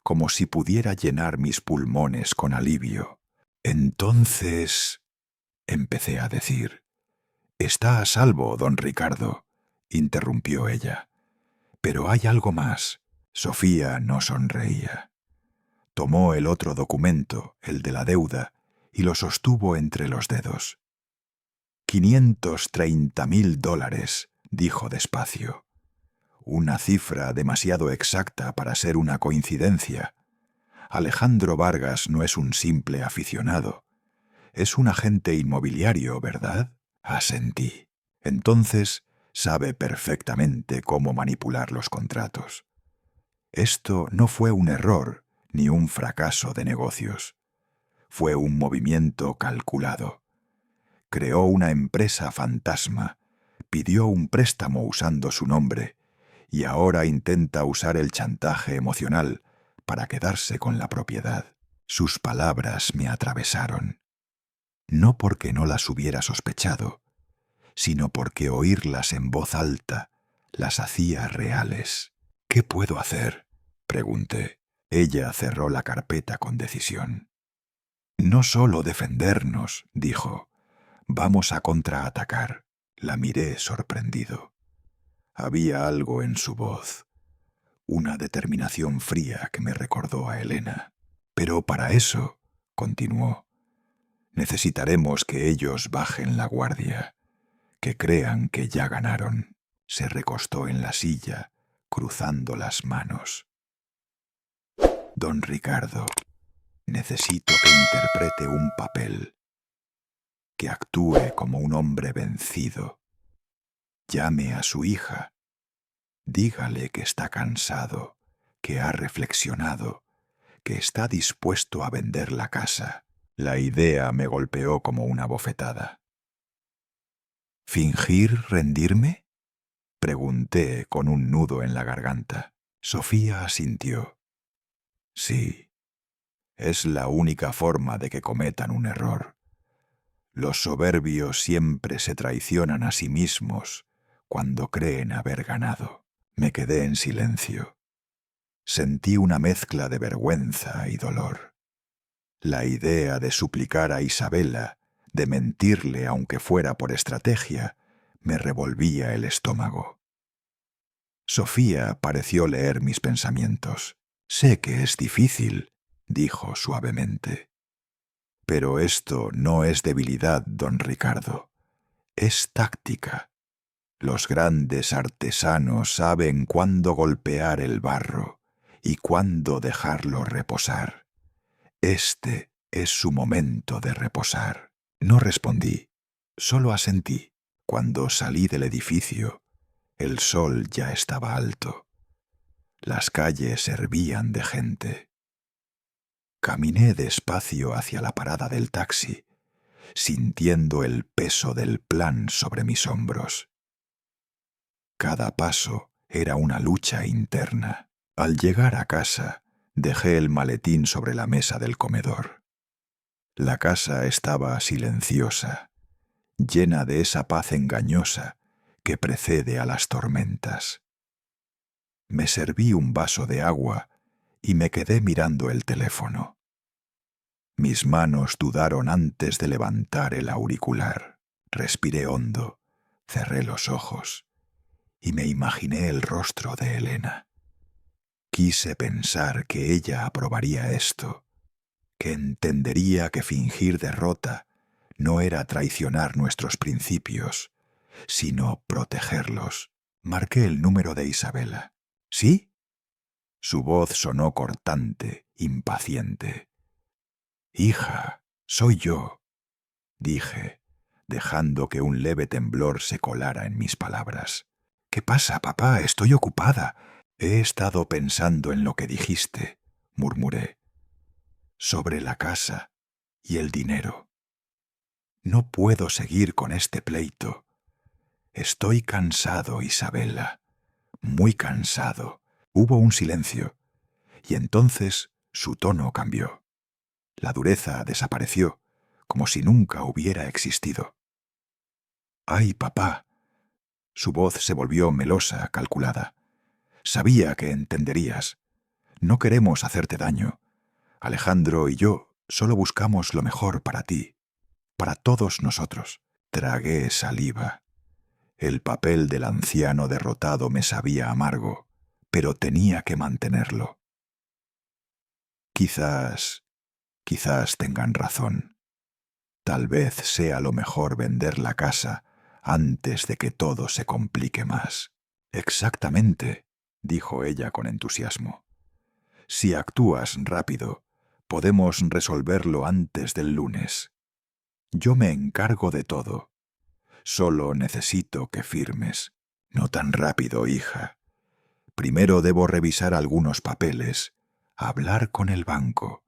como si pudiera llenar mis pulmones con alivio. Entonces, empecé a decir. «Está a salvo, don Ricardo», interrumpió ella. «Pero hay algo más». Sofía no sonreía. Tomó el otro documento, el de la deuda, y lo sostuvo entre los dedos. $530.000, dijo despacio. Una cifra demasiado exacta para ser una coincidencia. Alejandro Vargas no es un simple aficionado. Es un agente inmobiliario, ¿verdad? Asentí. Entonces sabe perfectamente cómo manipular los contratos. Esto no fue un error ni un fracaso de negocios. Fue un movimiento calculado. Creó una empresa fantasma, pidió un préstamo usando su nombre y ahora intenta usar el chantaje emocional para quedarse con la propiedad. Sus palabras me atravesaron. No porque no las hubiera sospechado, sino porque oírlas en voz alta las hacía reales. «¿Qué puedo hacer?», pregunté. Ella cerró la carpeta con decisión. «No solo defendernos», dijo. «Vamos a contraatacar». La miré sorprendido. Había algo en su voz, una determinación fría que me recordó a Elena. «Pero para eso», continuó, «necesitaremos que ellos bajen la guardia, que crean que ya ganaron». Se recostó en la silla, cruzando las manos. «Don Ricardo, necesito que interprete un papel, que actúe como un hombre vencido. Llame a su hija. Dígale que está cansado, que ha reflexionado, que está dispuesto a vender la casa». La idea me golpeó como una bofetada. «¿Fingir rendirme?», pregunté con un nudo en la garganta. Sofía asintió. «Sí, es la única forma de que cometan un error. Los soberbios siempre se traicionan a sí mismos cuando creen haber ganado». Me quedé en silencio. Sentí una mezcla de vergüenza y dolor. La idea de suplicar a Isabela, de mentirle aunque fuera por estrategia, me revolvía el estómago. Sofía pareció leer mis pensamientos. «Sé que es difícil», dijo suavemente. «Pero esto no es debilidad, don Ricardo. Es táctica. Los grandes artesanos saben cuándo golpear el barro y cuándo dejarlo reposar. Este es su momento de reposar». No respondí, solo asentí. Cuando salí del edificio, el sol ya estaba alto. Las calles hervían de gente. Caminé despacio hacia la parada del taxi, sintiendo el peso del plan sobre mis hombros. Cada paso era una lucha interna. Al llegar a casa, dejé el maletín sobre la mesa del comedor. La casa estaba silenciosa, llena de esa paz engañosa que precede a las tormentas. Me serví un vaso de agua y me quedé mirando el teléfono. Mis manos dudaron antes de levantar el auricular. Respiré hondo, cerré los ojos y me imaginé el rostro de Elena. Quise pensar que ella aprobaría esto, que entendería que fingir derrota no era traicionar nuestros principios, sino protegerlos. Marqué el número de Isabela. ¿Sí? Su voz sonó cortante, impaciente. «Hija, soy yo», dije, dejando que un leve temblor se colara en mis palabras. «¿Qué pasa, papá? Estoy ocupada». «He estado pensando en lo que dijiste», murmuré, «sobre la casa y el dinero. No puedo seguir con este pleito. Estoy cansado, Isabela, muy cansado». Hubo un silencio, y entonces su tono cambió. La dureza desapareció, como si nunca hubiera existido. «Ay, papá». Su voz se volvió melosa, calculada. «Sabía que entenderías. No queremos hacerte daño. Alejandro y yo solo buscamos lo mejor para ti, para todos nosotros». Tragué saliva. El papel del anciano derrotado me sabía amargo, pero tenía que mantenerlo. Quizás tengan razón. Tal vez sea lo mejor vender la casa antes de que todo se complique más. «Exactamente», dijo ella con entusiasmo. «Si actúas rápido, podemos resolverlo antes del lunes. Yo me encargo de todo. Solo necesito que firmes». «No tan rápido, hija. Primero debo revisar algunos papeles, hablar con el banco.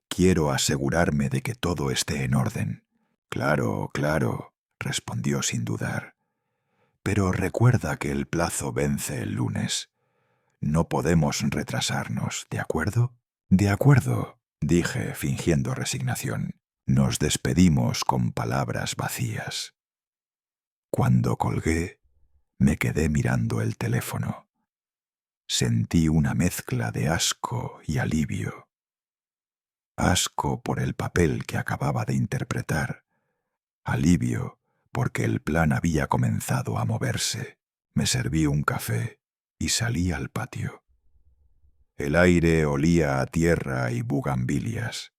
Quiero asegurarme de que todo esté en orden». «Claro, claro», respondió sin dudar. «Pero recuerda que el plazo vence el lunes. No podemos retrasarnos, ¿de acuerdo?» «De acuerdo», dije, fingiendo resignación. Nos despedimos con palabras vacías. Cuando colgué, me quedé mirando el teléfono. Sentí una mezcla de asco y alivio. Asco por el papel que acababa de interpretar. Alivio porque el plan había comenzado a moverse. Me serví un café y salí al patio. El aire olía a tierra y bugambilias.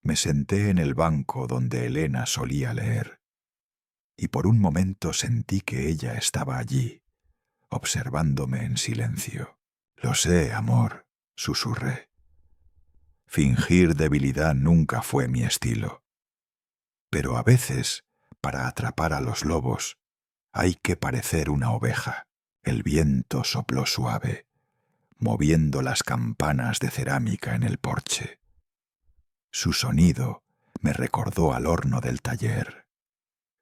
Me senté en el banco donde Elena solía leer, y por un momento sentí que ella estaba allí, observándome en silencio. «Lo sé, amor», susurré. Fingir debilidad nunca fue mi estilo. Pero a veces, para atrapar a los lobos, hay que parecer una oveja. El viento sopló suave, moviendo las campanas de cerámica en el porche. Su sonido me recordó al horno del taller.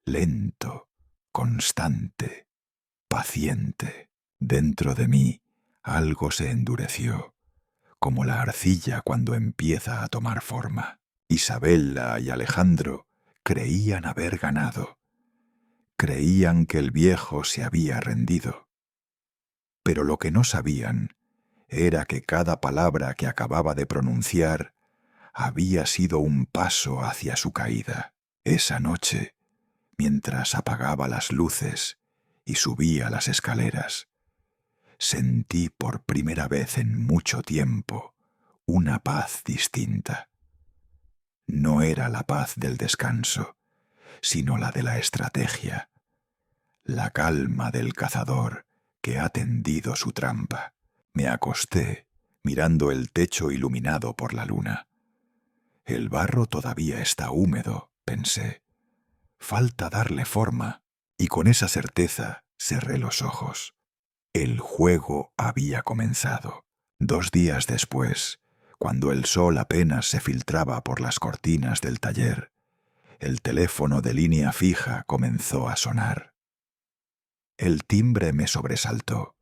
Lento, constante, paciente. Dentro de mí algo se endureció, como la arcilla cuando empieza a tomar forma. Isabela y Alejandro creían haber ganado. Creían que el viejo se había rendido. Pero lo que no sabían era que cada palabra que acababa de pronunciar había sido un paso hacia su caída. Esa noche, mientras apagaba las luces y subía las escaleras, sentí por primera vez en mucho tiempo una paz distinta. No era la paz del descanso, sino la de la estrategia, la calma del cazador que ha tendido su trampa. Me acosté, mirando el techo iluminado por la luna. El barro todavía está húmedo, pensé. Falta darle forma, y con esa certeza cerré los ojos. El juego había comenzado. 2 días después, cuando el sol apenas se filtraba por las cortinas del taller, el teléfono de línea fija comenzó a sonar. El timbre me sobresaltó,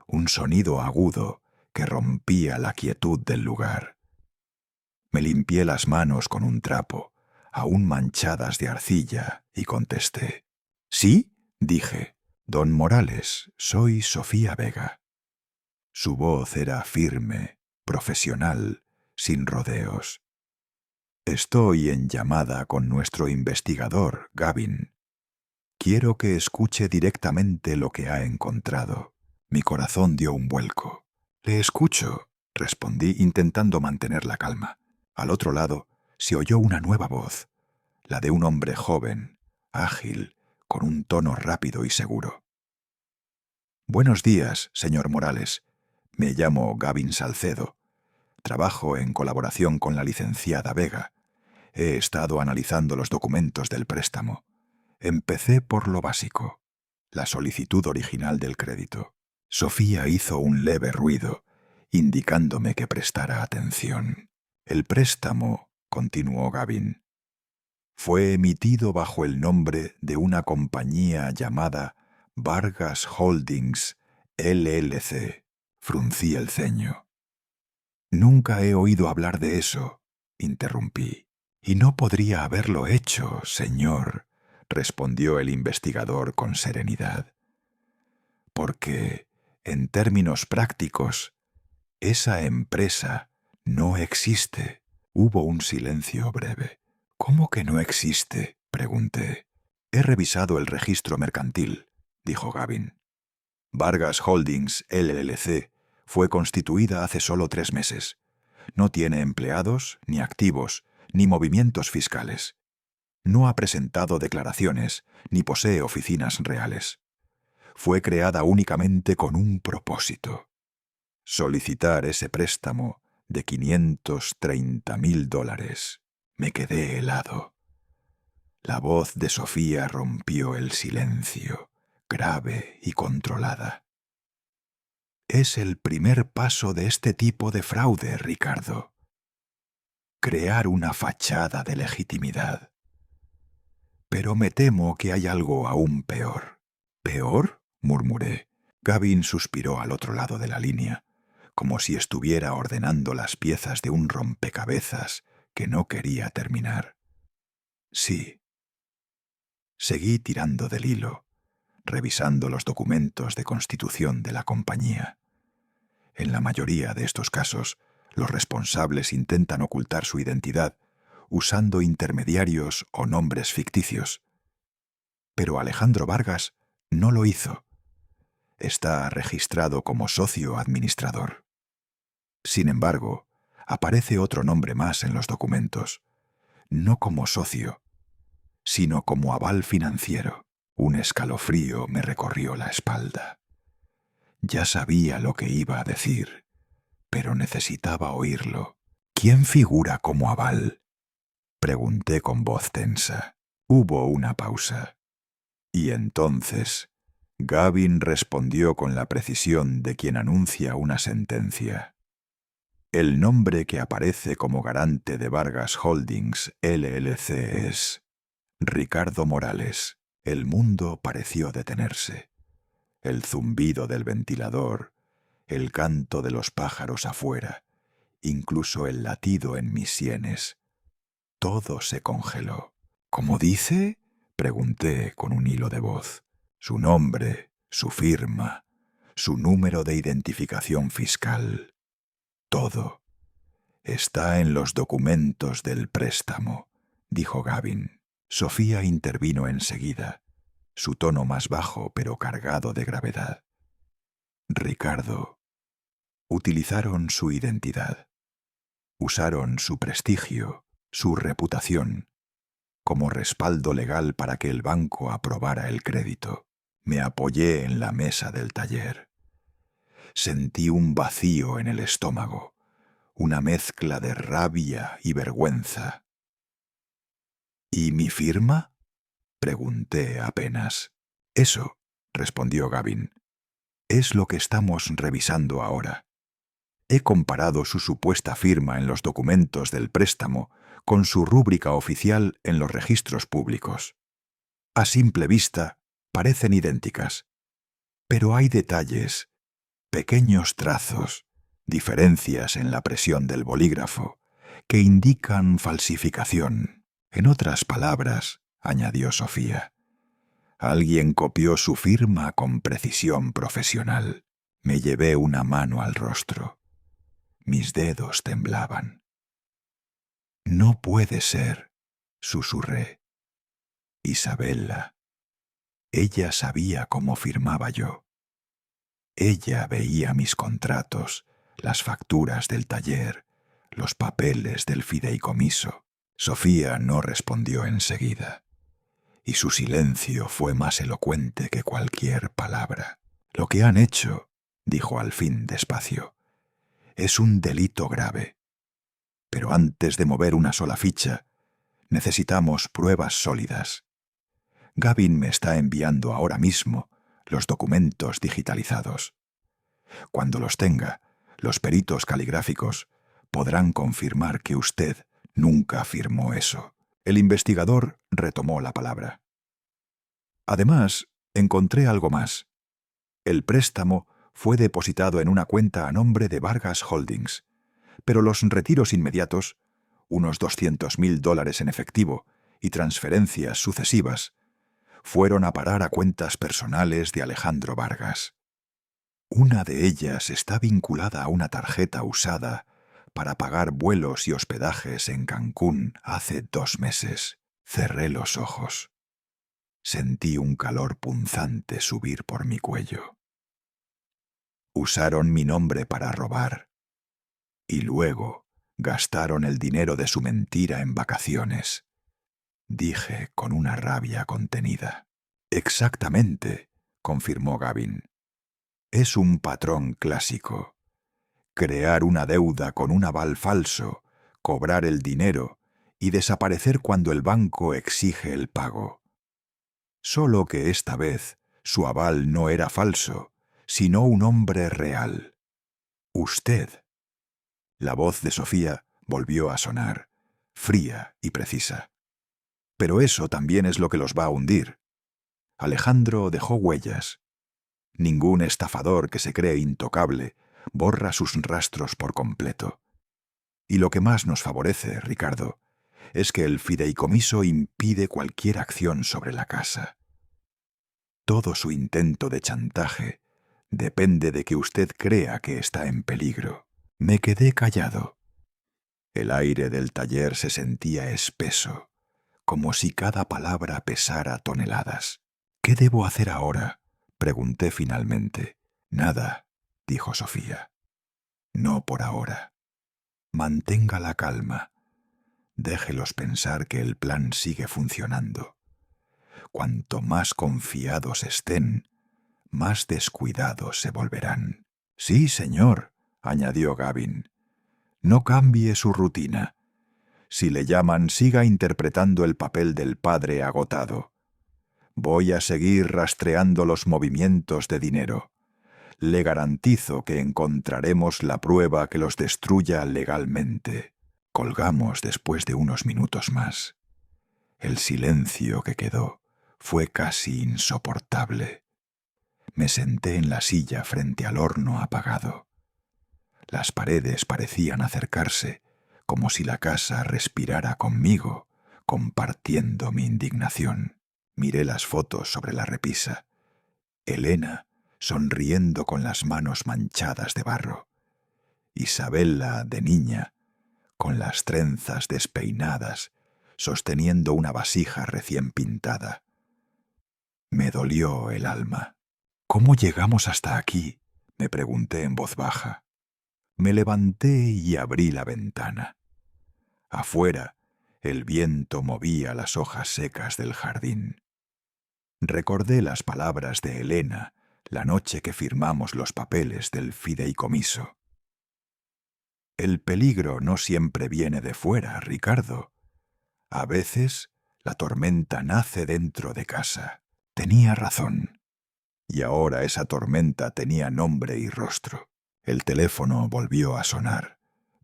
un sonido agudo que rompía la quietud del lugar. Me limpié las manos con un trapo, aún manchadas de arcilla, y contesté. «¿Sí?», dije. «Don Morales, soy Sofía Vega». Su voz era firme, profesional, sin rodeos. «Estoy en llamada con nuestro investigador, Gavin. Quiero que escuche directamente lo que ha encontrado». Mi corazón dio un vuelco. «Le escucho», respondí intentando mantener la calma. Al otro lado se oyó una nueva voz, la de un hombre joven, ágil, con un tono rápido y seguro. «Buenos días, señor Morales. Me llamo Gavin Salcedo. Trabajo en colaboración con la licenciada Vega. He estado analizando los documentos del préstamo. Empecé por lo básico, la solicitud original del crédito. Sofía hizo un leve ruido, indicándome que prestara atención. El préstamo, continuó Gavin, fue emitido bajo el nombre de una compañía llamada Vargas Holdings, LLC. Fruncí el ceño. Nunca he oído hablar de eso, interrumpí. Y no podría haberlo hecho, señor, respondió el investigador con serenidad. Porque, en términos prácticos, esa empresa no existe. Hubo un silencio breve. ¿Cómo que no existe?, pregunté. He revisado el registro mercantil, dijo Gavin. Vargas Holdings, LLC, fue constituida hace solo 3 meses. No tiene empleados, ni activos, ni movimientos fiscales. No ha presentado declaraciones, ni posee oficinas reales. Fue creada únicamente con un propósito: solicitar ese préstamo de $530,000. Me quedé helado. La voz de Sofía rompió el silencio, grave y controlada. Es el primer paso de este tipo de fraude, Ricardo. Crear una fachada de legitimidad. Pero me temo que hay algo aún peor. ¿Peor?, murmuré. Gavin suspiró al otro lado de la línea, como si estuviera ordenando las piezas de un rompecabezas que no quería terminar. Sí. Seguí tirando del hilo, revisando los documentos de constitución de la compañía. En la mayoría de estos casos, los responsables intentan ocultar su identidad usando intermediarios o nombres ficticios. Pero Alejandro Vargas no lo hizo. Está registrado como socio administrador. Sin embargo, aparece otro nombre más en los documentos, no como socio, sino como aval financiero. Un escalofrío me recorrió la espalda. Ya sabía lo que iba a decir, pero necesitaba oírlo. ¿Quién figura como aval?, pregunté con voz tensa. Hubo una pausa. Y entonces, Gavin respondió con la precisión de quien anuncia una sentencia. El nombre que aparece como garante de Vargas Holdings, LLC es Ricardo Morales. El mundo pareció detenerse. El zumbido del ventilador, el canto de los pájaros afuera, incluso el latido en mis sienes. Todo se congeló. ¿Cómo dice?, pregunté con un hilo de voz. Su nombre, su firma, su número de identificación fiscal. Todo. Está en los documentos del préstamo, dijo Gavin. Sofía intervino enseguida, su tono más bajo pero cargado de gravedad. Ricardo, utilizaron su identidad. Usaron su prestigio, su reputación, como respaldo legal para que el banco aprobara el crédito. Me apoyé en la mesa del taller. Sentí un vacío en el estómago, una mezcla de rabia y vergüenza. ¿Y mi firma?, pregunté apenas. Eso, respondió Gavin, es lo que estamos revisando ahora. He comparado su supuesta firma en los documentos del préstamo con su rúbrica oficial en los registros públicos. A simple vista, parecen idénticas. Pero hay detalles, pequeños trazos, diferencias en la presión del bolígrafo, que indican falsificación. En otras palabras, añadió Sofía, alguien copió su firma con precisión profesional. Me llevé una mano al rostro. Mis dedos temblaban. No puede ser, susurré. Isabella. Ella sabía cómo firmaba yo. Ella veía mis contratos, las facturas del taller, los papeles del fideicomiso. Sofía no respondió enseguida, y su silencio fue más elocuente que cualquier palabra. Lo que han hecho, dijo al fin despacio, es un delito grave. Pero antes de mover una sola ficha, Necesitamos pruebas sólidas. Gavin me está enviando ahora mismo los documentos digitalizados. Cuando los tenga, los peritos caligráficos podrán confirmar que usted nunca afirmó eso. El investigador retomó la palabra. Además, encontré algo más. El préstamo fue depositado en una cuenta a nombre de Vargas Holdings, pero los retiros inmediatos, unos $200,000 en efectivo y transferencias sucesivas, fueron a parar a cuentas personales de Alejandro Vargas. Una de ellas está vinculada a una tarjeta usada para pagar vuelos y hospedajes en Cancún hace 2 meses. Cerré los ojos. Sentí un calor punzante subir por mi cuello. Usaron mi nombre para robar. Y luego gastaron el dinero de su mentira en vacaciones. Dije con una rabia contenida. Exactamente, confirmó Gavin. Es un patrón clásico. Crear una deuda con un aval falso, cobrar el dinero y desaparecer cuando el banco exige el pago. Solo que esta vez su aval no era falso, sino un hombre real. Usted. La voz de Sofía volvió a sonar, fría y precisa. Pero eso también es lo que los va a hundir. Alejandro dejó huellas. Ningún estafador que se cree intocable borra sus rastros por completo. Y lo que más nos favorece, Ricardo, es que el fideicomiso impide cualquier acción sobre la casa. Todo su intento de chantaje depende de que usted crea que está en peligro. Me quedé callado. El aire del taller se sentía espeso, como si cada palabra pesara toneladas. ¿Qué debo hacer ahora?, pregunté finalmente. Nada, dijo Sofía. No por ahora. Mantenga la calma. Déjelos pensar que el plan sigue funcionando. Cuanto más confiados estén, más descuidados se volverán. Sí, señor, añadió Gavin. No cambie su rutina. Si le llaman, siga interpretando el papel del padre agotado. Voy a seguir rastreando los movimientos de dinero. Le garantizo que encontraremos la prueba que los destruya legalmente. Colgamos después de unos minutos más. El silencio que quedó fue casi insoportable. Me senté en la silla frente al horno apagado. Las paredes parecían acercarse, como si la casa respirara conmigo, compartiendo mi indignación. Miré las fotos sobre la repisa. Elena, sonriendo con las manos manchadas de barro. Isabella, de niña, con las trenzas despeinadas, sosteniendo una vasija recién pintada. Me dolió el alma. ¿Cómo llegamos hasta aquí?, me pregunté en voz baja. Me levanté y abrí la ventana. Afuera, el viento movía las hojas secas del jardín. Recordé las palabras de Elena la noche que firmamos los papeles del fideicomiso. El peligro no siempre viene de fuera, Ricardo. A veces la tormenta nace dentro de casa. Tenía razón. Y ahora esa tormenta tenía nombre y rostro. El teléfono volvió a sonar,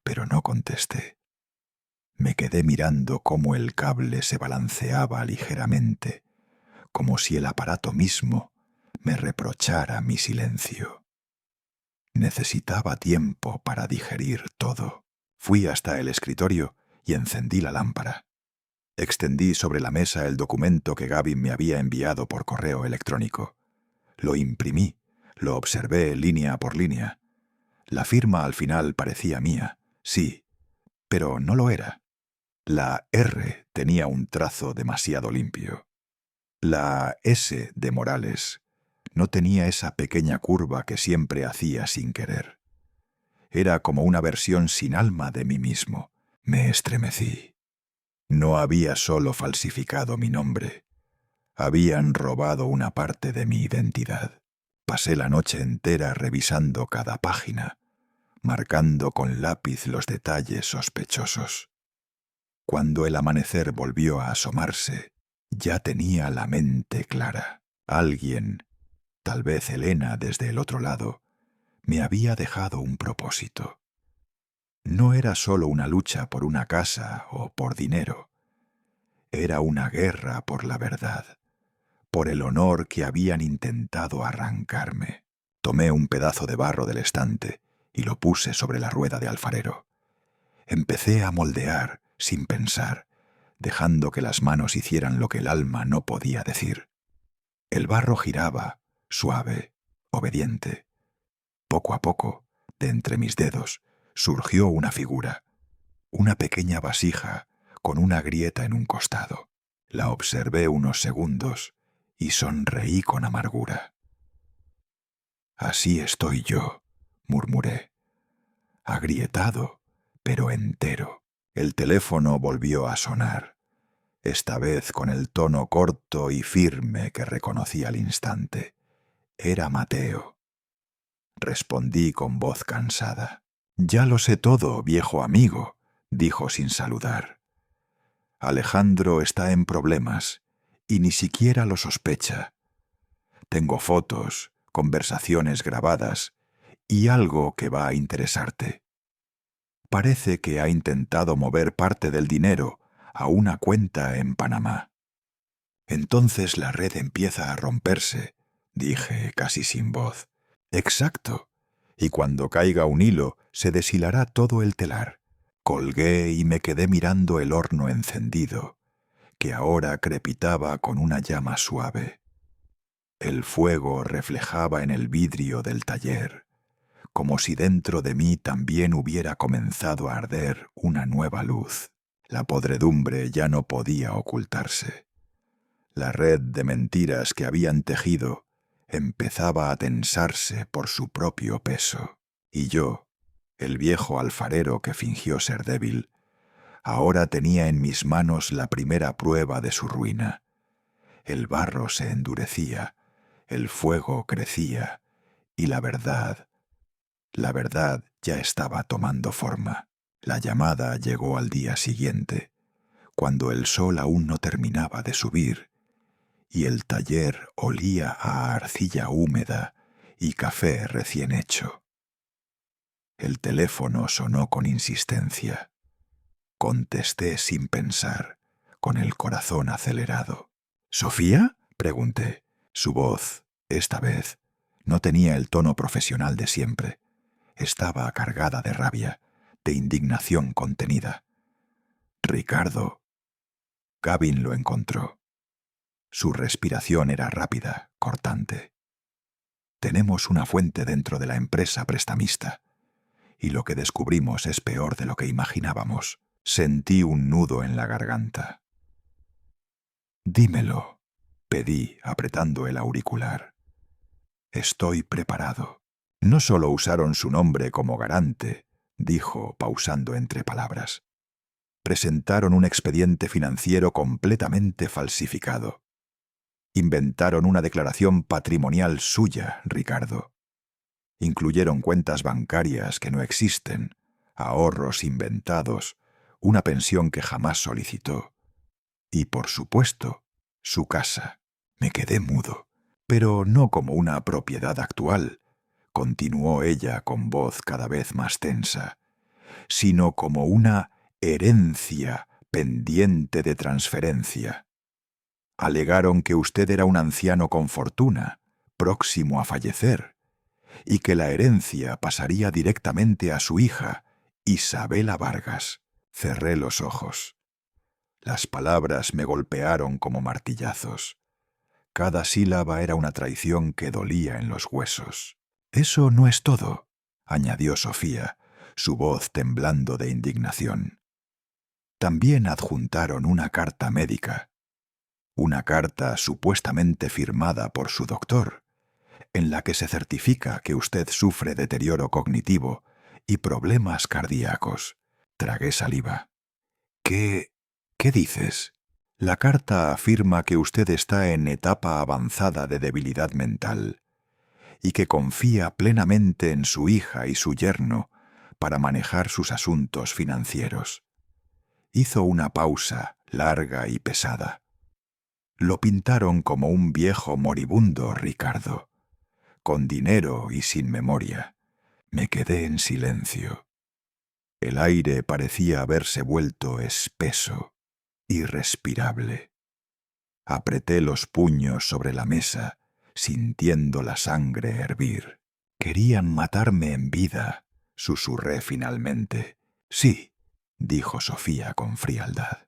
pero no contesté. Me quedé mirando cómo el cable se balanceaba ligeramente, como si el aparato mismo me reprochara mi silencio. Necesitaba tiempo para digerir todo. Fui hasta el escritorio y encendí la lámpara. Extendí sobre la mesa el documento que Gavin me había enviado por correo electrónico. Lo imprimí, lo observé línea por línea. La firma al final parecía mía, sí, pero no lo era. La R tenía un trazo demasiado limpio. La S de Morales no tenía esa pequeña curva que siempre hacía sin querer. Era como una versión sin alma de mí mismo. Me estremecí. No había solo falsificado mi nombre. Habían robado una parte de mi identidad. Pasé la noche entera revisando cada página, marcando con lápiz los detalles sospechosos. Cuando el amanecer volvió a asomarse, ya tenía la mente clara. Alguien, tal vez Elena desde el otro lado, me había dejado un propósito. No era solo una lucha por una casa o por dinero. Era una guerra por la verdad, por el honor que habían intentado arrancarme. Tomé un pedazo de barro del estante y lo puse sobre la rueda de alfarero. Empecé a moldear, sin pensar, dejando que las manos hicieran lo que el alma no podía decir. El barro giraba, suave, obediente. Poco a poco, de entre mis dedos, surgió una figura, una pequeña vasija con una grieta en un costado. La observé unos segundos y sonreí con amargura. «Así estoy yo», murmuré, agrietado, pero entero. El teléfono volvió a sonar, esta vez con el tono corto y firme que reconocí al instante. Era Mateo. Respondí con voz cansada. «Ya lo sé todo, viejo amigo», dijo sin saludar. «Alejandro está en problemas y ni siquiera lo sospecha. Tengo fotos, conversaciones grabadas y algo que va a interesarte. Parece que ha intentado mover parte del dinero a una cuenta en Panamá». «Entonces la red empieza a romperse», dije casi sin voz. «Exacto. Y cuando caiga un hilo, se deshilará todo el telar». Colgué y me quedé mirando el horno encendido, que ahora crepitaba con una llama suave. El fuego reflejaba en el vidrio del taller, como si dentro de mí también hubiera comenzado a arder una nueva luz. La podredumbre ya no podía ocultarse. La red de mentiras que habían tejido empezaba a tensarse por su propio peso. Y yo, el viejo alfarero que fingió ser débil, ahora tenía en mis manos la primera prueba de su ruina. El barro se endurecía, el fuego crecía, y la verdad ya estaba tomando forma. La llamada llegó al día siguiente, cuando el sol aún no terminaba de subir, y el taller olía a arcilla húmeda y café recién hecho. El teléfono sonó con insistencia. Contesté sin pensar, con el corazón acelerado. «¿Sofía?», pregunté. Su voz, esta vez, no tenía el tono profesional de siempre. Estaba cargada de rabia, de indignación contenida. «Ricardo». Gavin lo encontró. Su respiración era rápida, cortante. «Tenemos una fuente dentro de la empresa prestamista, y lo que descubrimos es peor de lo que imaginábamos». Sentí un nudo en la garganta. «Dímelo», pedí, apretando el auricular. «Estoy preparado». «No solo usaron su nombre como garante», dijo, pausando entre palabras. «Presentaron un expediente financiero completamente falsificado. Inventaron una declaración patrimonial suya, Ricardo. Incluyeron cuentas bancarias que no existen, ahorros inventados, una pensión que jamás solicitó. Y, por supuesto, su casa». Me quedé mudo, pero no como una propiedad actual, continuó ella con voz cada vez más tensa, sino como una herencia pendiente de transferencia. Alegaron que usted era un anciano con fortuna, próximo a fallecer, y que la herencia pasaría directamente a su hija, Isabela Vargas. Cerré los ojos. Las palabras me golpearon como martillazos. Cada sílaba era una traición que dolía en los huesos. «Eso no es todo», añadió Sofía, su voz temblando de indignación. «También adjuntaron una carta médica, una carta supuestamente firmada por su doctor, en la que se certifica que usted sufre deterioro cognitivo y problemas cardíacos». Tragué saliva. «¿Qué dices?» «La carta afirma que usted está en etapa avanzada de debilidad mental y que confía plenamente en su hija y su yerno para manejar sus asuntos financieros. Hizo una pausa larga y pesada. Lo pintaron como un viejo moribundo, Ricardo, con dinero y sin memoria. Me quedé en silencio. El aire parecía haberse vuelto espeso, irrespirable. Apreté los puños sobre la mesa, sintiendo la sangre hervir. «Querían matarme en vida», susurré finalmente. «Sí», dijo Sofía con frialdad.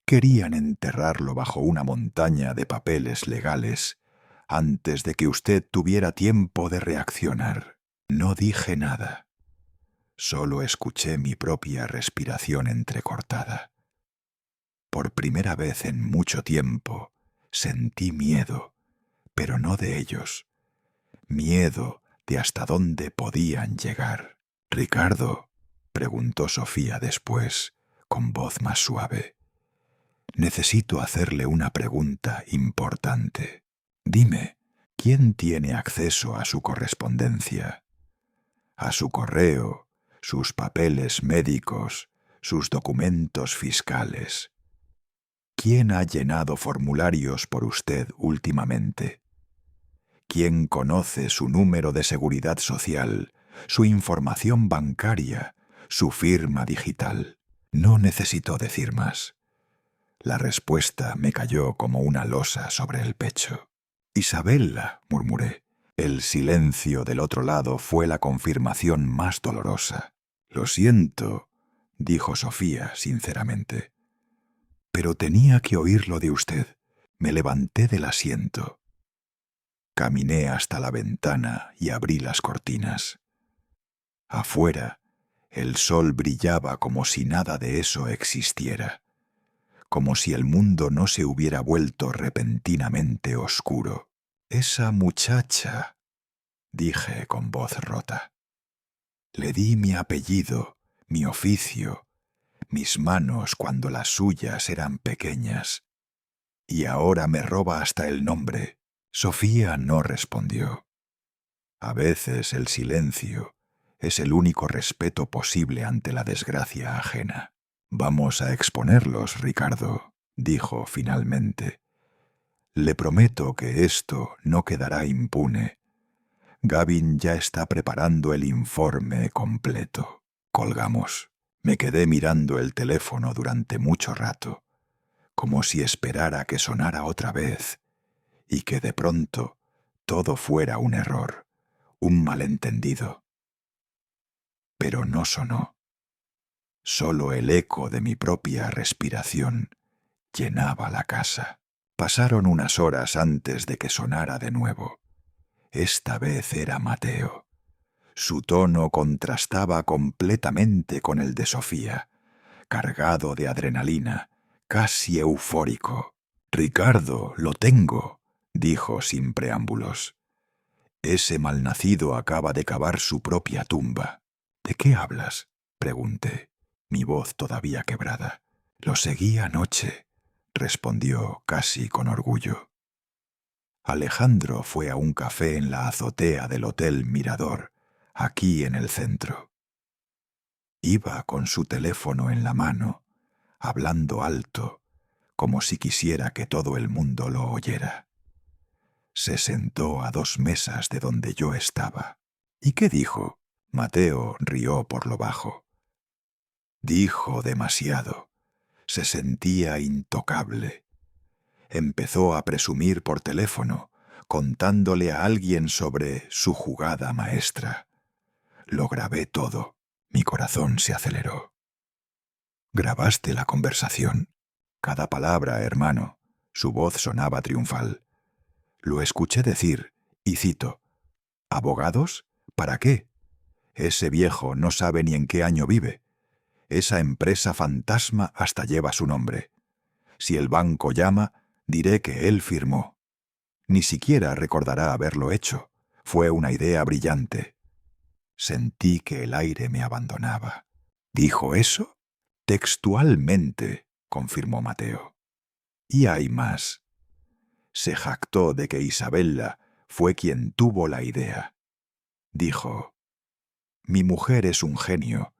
«Querían enterrarlo bajo una montaña de papeles legales antes de que usted tuviera tiempo de reaccionar». No dije nada. Solo escuché mi propia respiración entrecortada. Por primera vez en mucho tiempo sentí miedo, pero no de ellos. Miedo de hasta dónde podían llegar. «Ricardo», preguntó Sofía después, con voz más suave, «necesito hacerle una pregunta importante. Dime, ¿quién tiene acceso a su correspondencia? A su correo, sus papeles médicos, sus documentos fiscales. ¿Quién ha llenado formularios por usted últimamente? ¿Quién conoce su número de seguridad social, su información bancaria, su firma digital?» No necesitó decir más. La respuesta me cayó como una losa sobre el pecho. «Isabella», murmuré. El silencio del otro lado fue la confirmación más dolorosa. «Lo siento», dijo Sofía sinceramente. «Pero tenía que oírlo de usted». Me levanté del asiento. Caminé hasta la ventana y abrí las cortinas. Afuera, el sol brillaba como si nada de eso existiera, como si el mundo no se hubiera vuelto repentinamente oscuro. «Esa muchacha», dije con voz rota. Le di mi apellido, mi oficio, mis manos cuando las suyas eran pequeñas, y ahora me roba hasta el nombre. Sofía no respondió. A veces el silencio es el único respeto posible ante la desgracia ajena. «Vamos a exponerlos, Ricardo», dijo finalmente. «Le prometo que esto no quedará impune. Gavin ya está preparando el informe completo». Colgamos. Me quedé mirando el teléfono durante mucho rato, como si esperara que sonara otra vez y que de pronto todo fuera un error, un malentendido. Pero no sonó. Solo el eco de mi propia respiración llenaba la casa. Pasaron unas horas antes de que sonara de nuevo. Esta vez era Mateo. Su tono contrastaba completamente con el de Sofía, cargado de adrenalina, casi eufórico. «Ricardo, lo tengo», dijo sin preámbulos. «Ese malnacido acaba de cavar su propia tumba». «¿De qué hablas?», pregunté, mi voz todavía quebrada. «Lo seguí anoche», respondió casi con orgullo. Alejandro fue a un café en la azotea del Hotel Mirador, aquí en el centro. Iba con su teléfono en la mano, hablando alto, como si quisiera que todo el mundo lo oyera. Se sentó a 2 mesas de donde yo estaba. «¿Y qué dijo?». Mateo rió por lo bajo. Dijo demasiado. Se sentía intocable. Empezó a presumir por teléfono, contándole a alguien sobre su jugada maestra. Lo grabé todo. Mi corazón se aceleró. «¿Grabaste la conversación?». «Cada palabra, hermano». Su voz sonaba triunfal. Lo escuché decir, y cito, «¿Abogados? ¿Para qué? Ese viejo no sabe ni en qué año vive. Esa empresa fantasma hasta lleva su nombre. Si el banco llama, diré que él firmó. Ni siquiera recordará haberlo hecho. Fue una idea brillante». Sentí que el aire me abandonaba. «¿Dijo eso?». «Textualmente», confirmó Mateo. «Y hay más. Se jactó de que Isabella fue quien tuvo la idea. Dijo, mi mujer es un genio,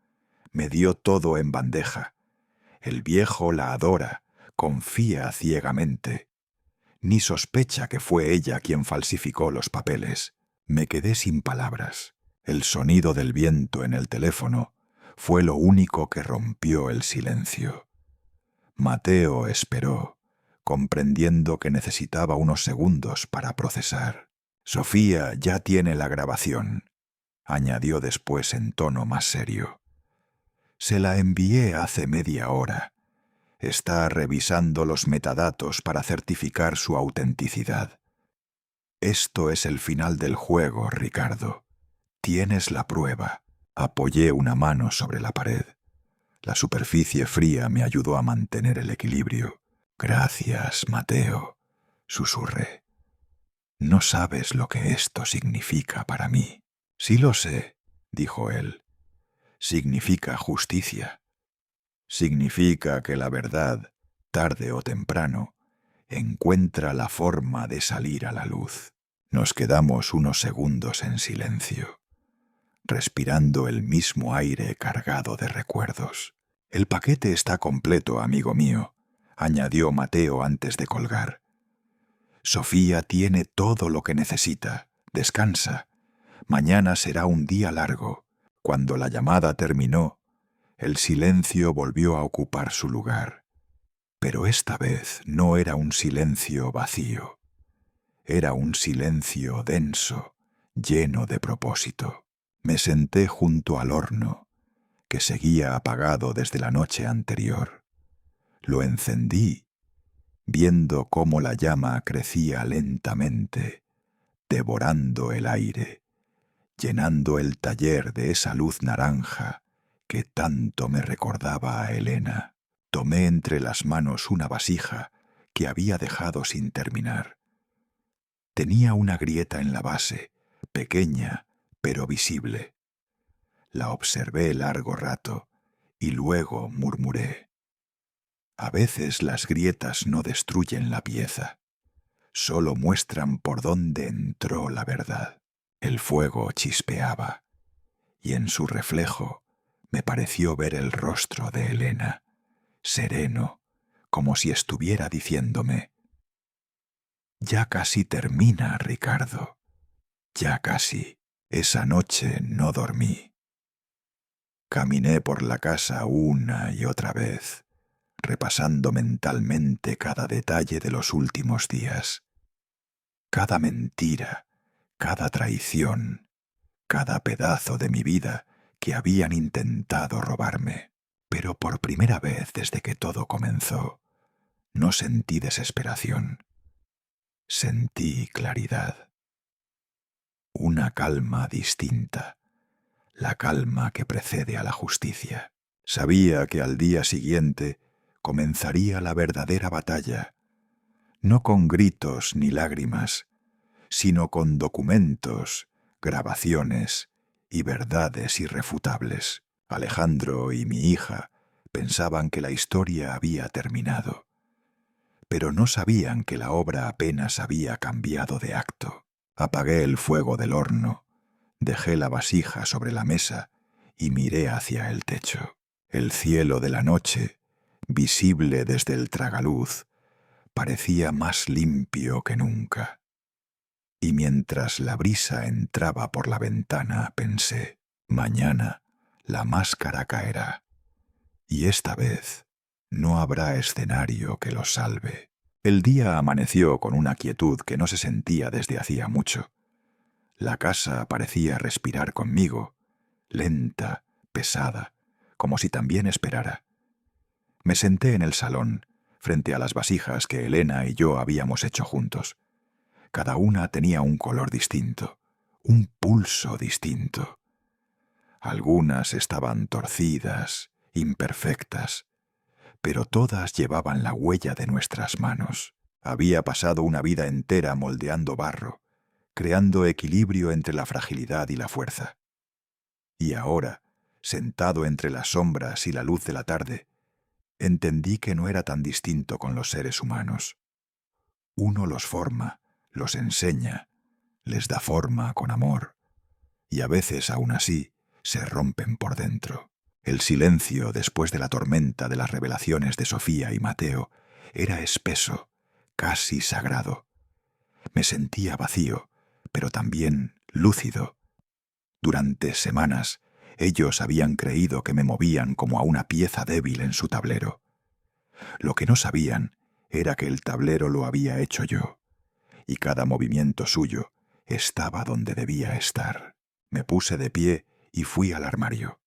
me dio todo en bandeja. El viejo la adora, confía ciegamente. Ni sospecha que fue ella quien falsificó los papeles. Me quedé sin palabras. El sonido del viento en el teléfono fue lo único que rompió el silencio. Mateo esperó, comprendiendo que necesitaba unos segundos para procesar. Sofía ya tiene la grabación, añadió después en tono más serio. Se la envié hace media hora. Está revisando los metadatos para certificar su autenticidad. Esto es el final del juego, Ricardo. Tienes la prueba. Apoyé una mano sobre la pared. La superficie fría me ayudó a mantener el equilibrio. Gracias, Mateo, susurré. No sabes lo que esto significa para mí. Sí lo sé, dijo él. Significa justicia. Significa que la verdad, tarde o temprano, encuentra la forma de salir a la luz. Nos quedamos unos segundos en silencio, respirando el mismo aire cargado de recuerdos. El paquete está completo, amigo mío, añadió Mateo antes de colgar. Sofía tiene todo lo que necesita. Descansa. Mañana será un día largo. Cuando la llamada terminó, el silencio volvió a ocupar su lugar. Pero esta vez no era un silencio vacío. Era un silencio denso, lleno de propósito. Me senté junto al horno, que seguía apagado desde la noche anterior. Lo encendí, viendo cómo la llama crecía lentamente, devorando el aire, llenando el taller de esa luz naranja que tanto me recordaba a Elena. Tomé entre las manos una vasija que había dejado sin terminar. Tenía una grieta en la base, pequeña pero visible. La observé largo rato y luego murmuré. A veces las grietas no destruyen la pieza, solo muestran por dónde entró la verdad. El fuego chispeaba, y en su reflejo me pareció ver el rostro de Elena, sereno, como si estuviera diciéndome: «Ya casi termina, Ricardo, ya casi». Esa noche no dormí. Caminé por la casa una y otra vez, repasando mentalmente cada detalle de los últimos días. Cada mentira, cada traición, cada pedazo de mi vida que habían intentado robarme. Pero por primera vez desde que todo comenzó, no sentí desesperación. Sentí claridad. Una calma distinta, la calma que precede a la justicia. Sabía que al día siguiente comenzaría la verdadera batalla, no con gritos ni lágrimas, sino con documentos, grabaciones y verdades irrefutables. Alejandro y mi hija pensaban que la historia había terminado, pero no sabían que la obra apenas había cambiado de acto. Apagué el fuego del horno, dejé la vasija sobre la mesa y miré hacia el techo. El cielo de la noche, visible desde el tragaluz, parecía más limpio que nunca. Y mientras la brisa entraba por la ventana, pensé: mañana la máscara caerá, y esta vez no habrá escenario que lo salve. El día amaneció con una quietud que no se sentía desde hacía mucho. La casa parecía respirar conmigo, lenta, pesada, como si también esperara. Me senté en el salón, frente a las vasijas que Elena y yo habíamos hecho juntos. Cada una tenía un color distinto, un pulso distinto. Algunas estaban torcidas, imperfectas, pero todas llevaban la huella de nuestras manos. Había pasado una vida entera moldeando barro, creando equilibrio entre la fragilidad y la fuerza. Y ahora, sentado entre las sombras y la luz de la tarde, entendí que no era tan distinto con los seres humanos. Uno los forma, los enseña, les da forma con amor, y a veces aún así se rompen por dentro. El silencio después de la tormenta de las revelaciones de Sofía y Mateo era espeso, casi sagrado. Me sentía vacío, pero también lúcido. Durante semanas, ellos habían creído que me movían como a una pieza débil en su tablero. Lo que no sabían era que el tablero lo había hecho yo, y cada movimiento suyo estaba donde debía estar. Me puse de pie y fui al armario.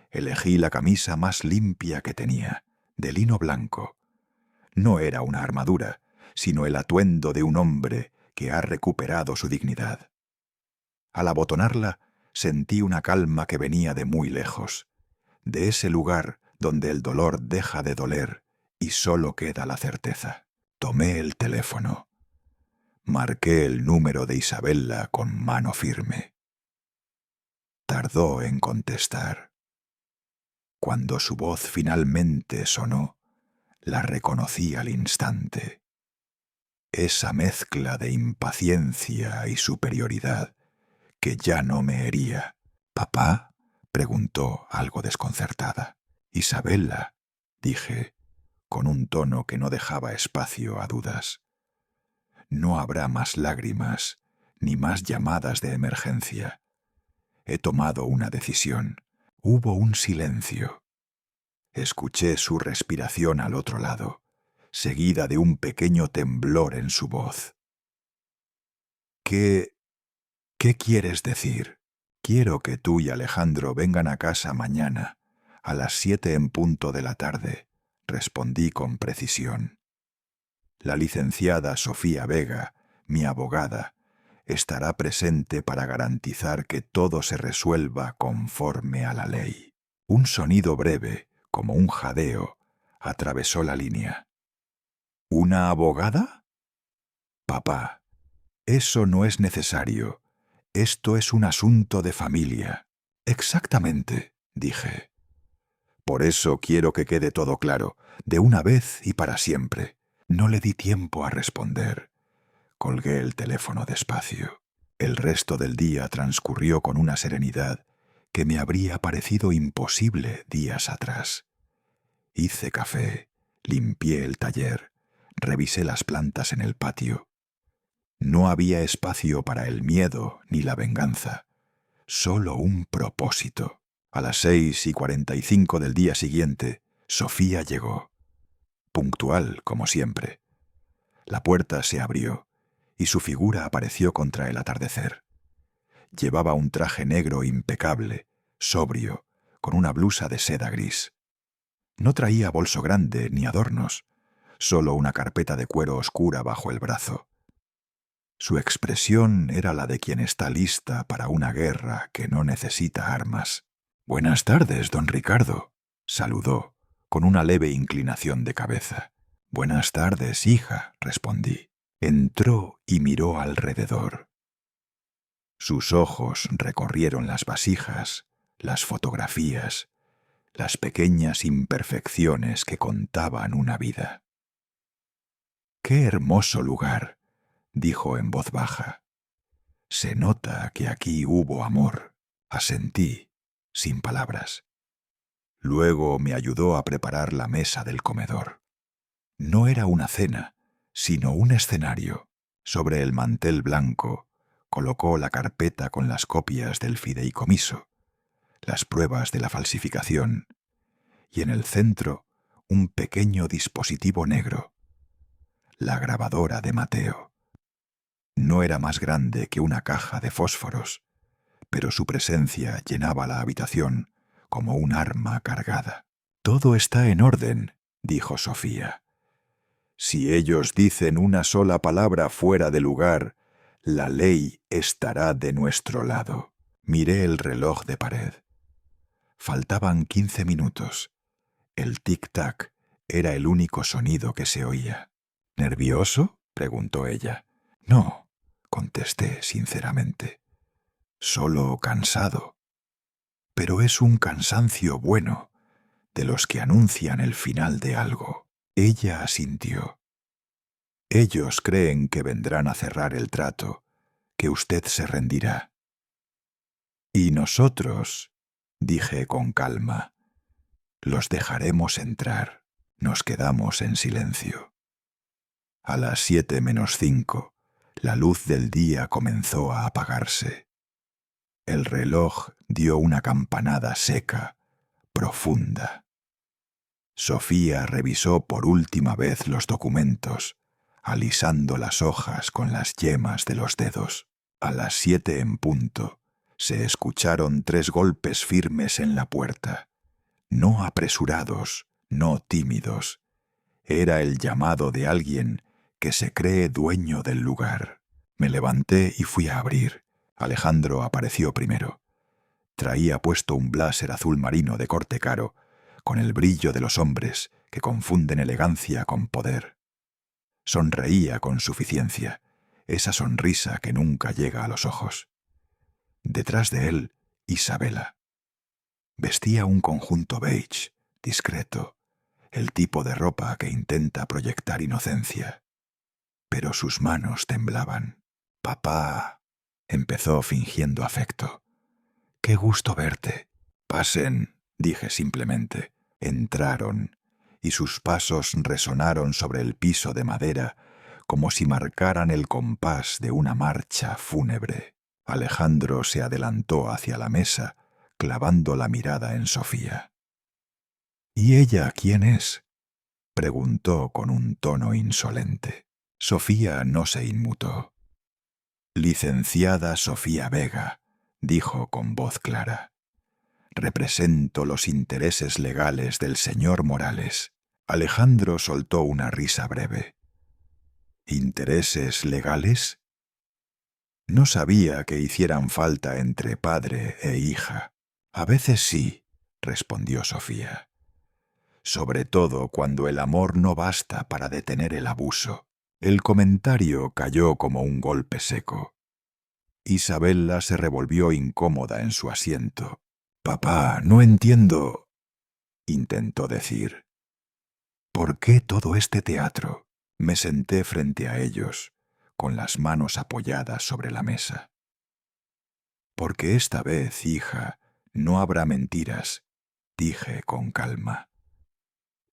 Elegí la camisa más limpia que tenía, de lino blanco. No era una armadura, sino el atuendo de un hombre que ha recuperado su dignidad. Al abotonarla, sentí una calma que venía de muy lejos, de ese lugar donde el dolor deja de doler y solo queda la certeza. Tomé el teléfono. Marqué el número de Isabella con mano firme. Tardó en contestar. Cuando su voz finalmente sonó, la reconocí al instante. Esa mezcla de impaciencia y superioridad que ya no me hería. «¿Papá?», preguntó algo desconcertada. «Isabella», dije, con un tono que no dejaba espacio a dudas. «No habrá más lágrimas ni más llamadas de emergencia. He tomado una decisión». Hubo un silencio. Escuché su respiración al otro lado, seguida de un pequeño temblor en su voz. ¿Qué quieres decir? Quiero que tú y Alejandro vengan a casa mañana, a las 7 en punto de la tarde, respondí con precisión. La licenciada Sofía Vega, mi abogada, estará presente para garantizar que todo se resuelva conforme a la ley. Un sonido breve, como un jadeo, atravesó la línea. ¿Una abogada? Papá, eso no es necesario. Esto es un asunto de familia. Exactamente, dije. Por eso quiero que quede todo claro, de una vez y para siempre. No le di tiempo a responder. Colgué el teléfono despacio. El resto del día transcurrió con una serenidad que me habría parecido imposible días atrás. Hice café, limpié el taller, revisé las plantas en el patio. No había espacio para el miedo ni la venganza, solo un propósito. A las 6:45 del día siguiente, Sofía llegó, puntual como siempre. La puerta se abrió y su figura apareció contra el atardecer. Llevaba un traje negro impecable, sobrio, con una blusa de seda gris. No traía bolso grande ni adornos, solo una carpeta de cuero oscura bajo el brazo. Su expresión era la de quien está lista para una guerra que no necesita armas. «Buenas tardes, don Ricardo», saludó, con una leve inclinación de cabeza. «Buenas tardes, hija», respondí. Entró y miró alrededor. Sus ojos recorrieron las vasijas, las fotografías, las pequeñas imperfecciones que contaban una vida. «Qué hermoso lugar», dijo en voz baja. «Se nota que aquí hubo amor», asentí, sin palabras. Luego me ayudó a preparar la mesa del comedor. No era una cena, sino un escenario. Sobre el mantel blanco colocó la carpeta con las copias del fideicomiso, las pruebas de la falsificación, y en el centro un pequeño dispositivo negro, la grabadora de Mateo. No era más grande que una caja de fósforos, pero su presencia llenaba la habitación como un arma cargada. «Todo está en orden», dijo Sofía. «Si ellos dicen una sola palabra fuera de lugar, la ley estará de nuestro lado». Miré el reloj de pared. Faltaban 15 minutos. El tic-tac era el único sonido que se oía. «¿Nervioso?», preguntó ella. «No», contesté sinceramente. «Solo cansado». «Pero es un cansancio bueno, de los que anuncian el final de algo». Ella asintió. «Ellos creen que vendrán a cerrar el trato, que usted se rendirá». «¿Y nosotros?», dije con calma. Los dejaremos entrar. Nos quedamos en silencio. A las 7:05, la luz del día comenzó a apagarse. El reloj dio una campanada seca, profunda. Sofía revisó por última vez los documentos, alisando las hojas con las yemas de los dedos. A las 7 en punto, se escucharon 3 golpes firmes en la puerta. No apresurados, no tímidos. Era el llamado de alguien que se cree dueño del lugar. Me levanté y fui a abrir. Alejandro apareció primero. Traía puesto un blazer azul marino de corte caro, con el brillo de los hombres que confunden elegancia con poder. Sonreía con suficiencia, esa sonrisa que nunca llega a los ojos. Detrás de él, Isabela. Vestía un conjunto beige, discreto, el tipo de ropa que intenta proyectar inocencia. Pero sus manos temblaban. «Papá», empezó fingiendo afecto. «Qué gusto verte». «Pasen», dije simplemente. Entraron, y sus pasos resonaron sobre el piso de madera como si marcaran el compás de una marcha fúnebre. Alejandro se adelantó hacia la mesa, clavando la mirada en Sofía. «¿Y ella quién es?», preguntó con un tono insolente. Sofía no se inmutó. «Licenciada Sofía Vega», dijo con voz clara. «Represento los intereses legales del señor Morales». Alejandro soltó una risa breve. «¿Intereses legales?». No sabía que hicieran falta entre padre e hija. «A veces sí», respondió Sofía. «Sobre todo cuando el amor no basta para detener el abuso». El comentario cayó como un golpe seco. Isabela se revolvió incómoda en su asiento. «Papá, no entiendo», intentó decir. «¿Por qué todo este teatro?». Me senté frente a ellos, con las manos apoyadas sobre la mesa. «Porque esta vez, hija, no habrá mentiras», dije con calma.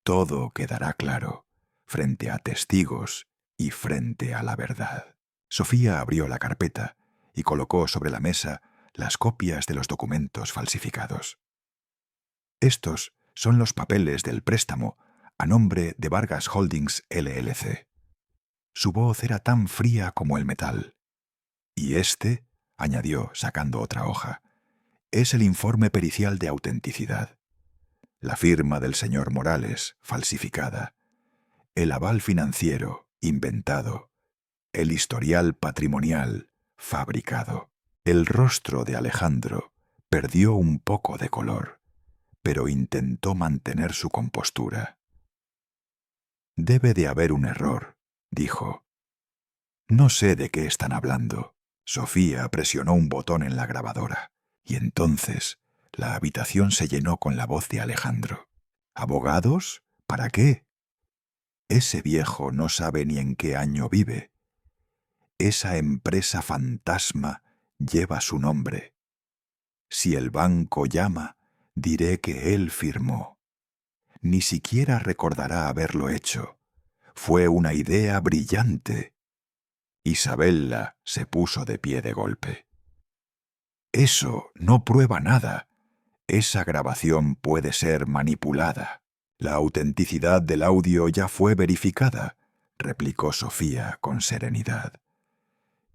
«Todo quedará claro, frente a testigos y frente a la verdad». Sofía abrió la carpeta y colocó sobre la mesa las copias de los documentos falsificados. «Estos son los papeles del préstamo a nombre de Vargas Holdings LLC». Su voz era tan fría como el metal. «Y este», añadió sacando otra hoja, «es el informe pericial de autenticidad. La firma del señor Morales, falsificada. El aval financiero, inventado. El historial patrimonial, fabricado». El rostro de Alejandro perdió un poco de color, pero intentó mantener su compostura. «Debe de haber un error», dijo. «No sé de qué están hablando». Sofía presionó un botón en la grabadora, y entonces la habitación se llenó con la voz de Alejandro. «¿Abogados? ¿Para qué? Ese viejo no sabe ni en qué año vive. Esa empresa fantasma lleva su nombre. Si el banco llama, diré que él firmó. Ni siquiera recordará haberlo hecho. Fue una idea brillante». Isabela se puso de pie de golpe. «Eso no prueba nada. Esa grabación puede ser manipulada. La autenticidad del audio ya fue verificada», replicó Sofía con serenidad.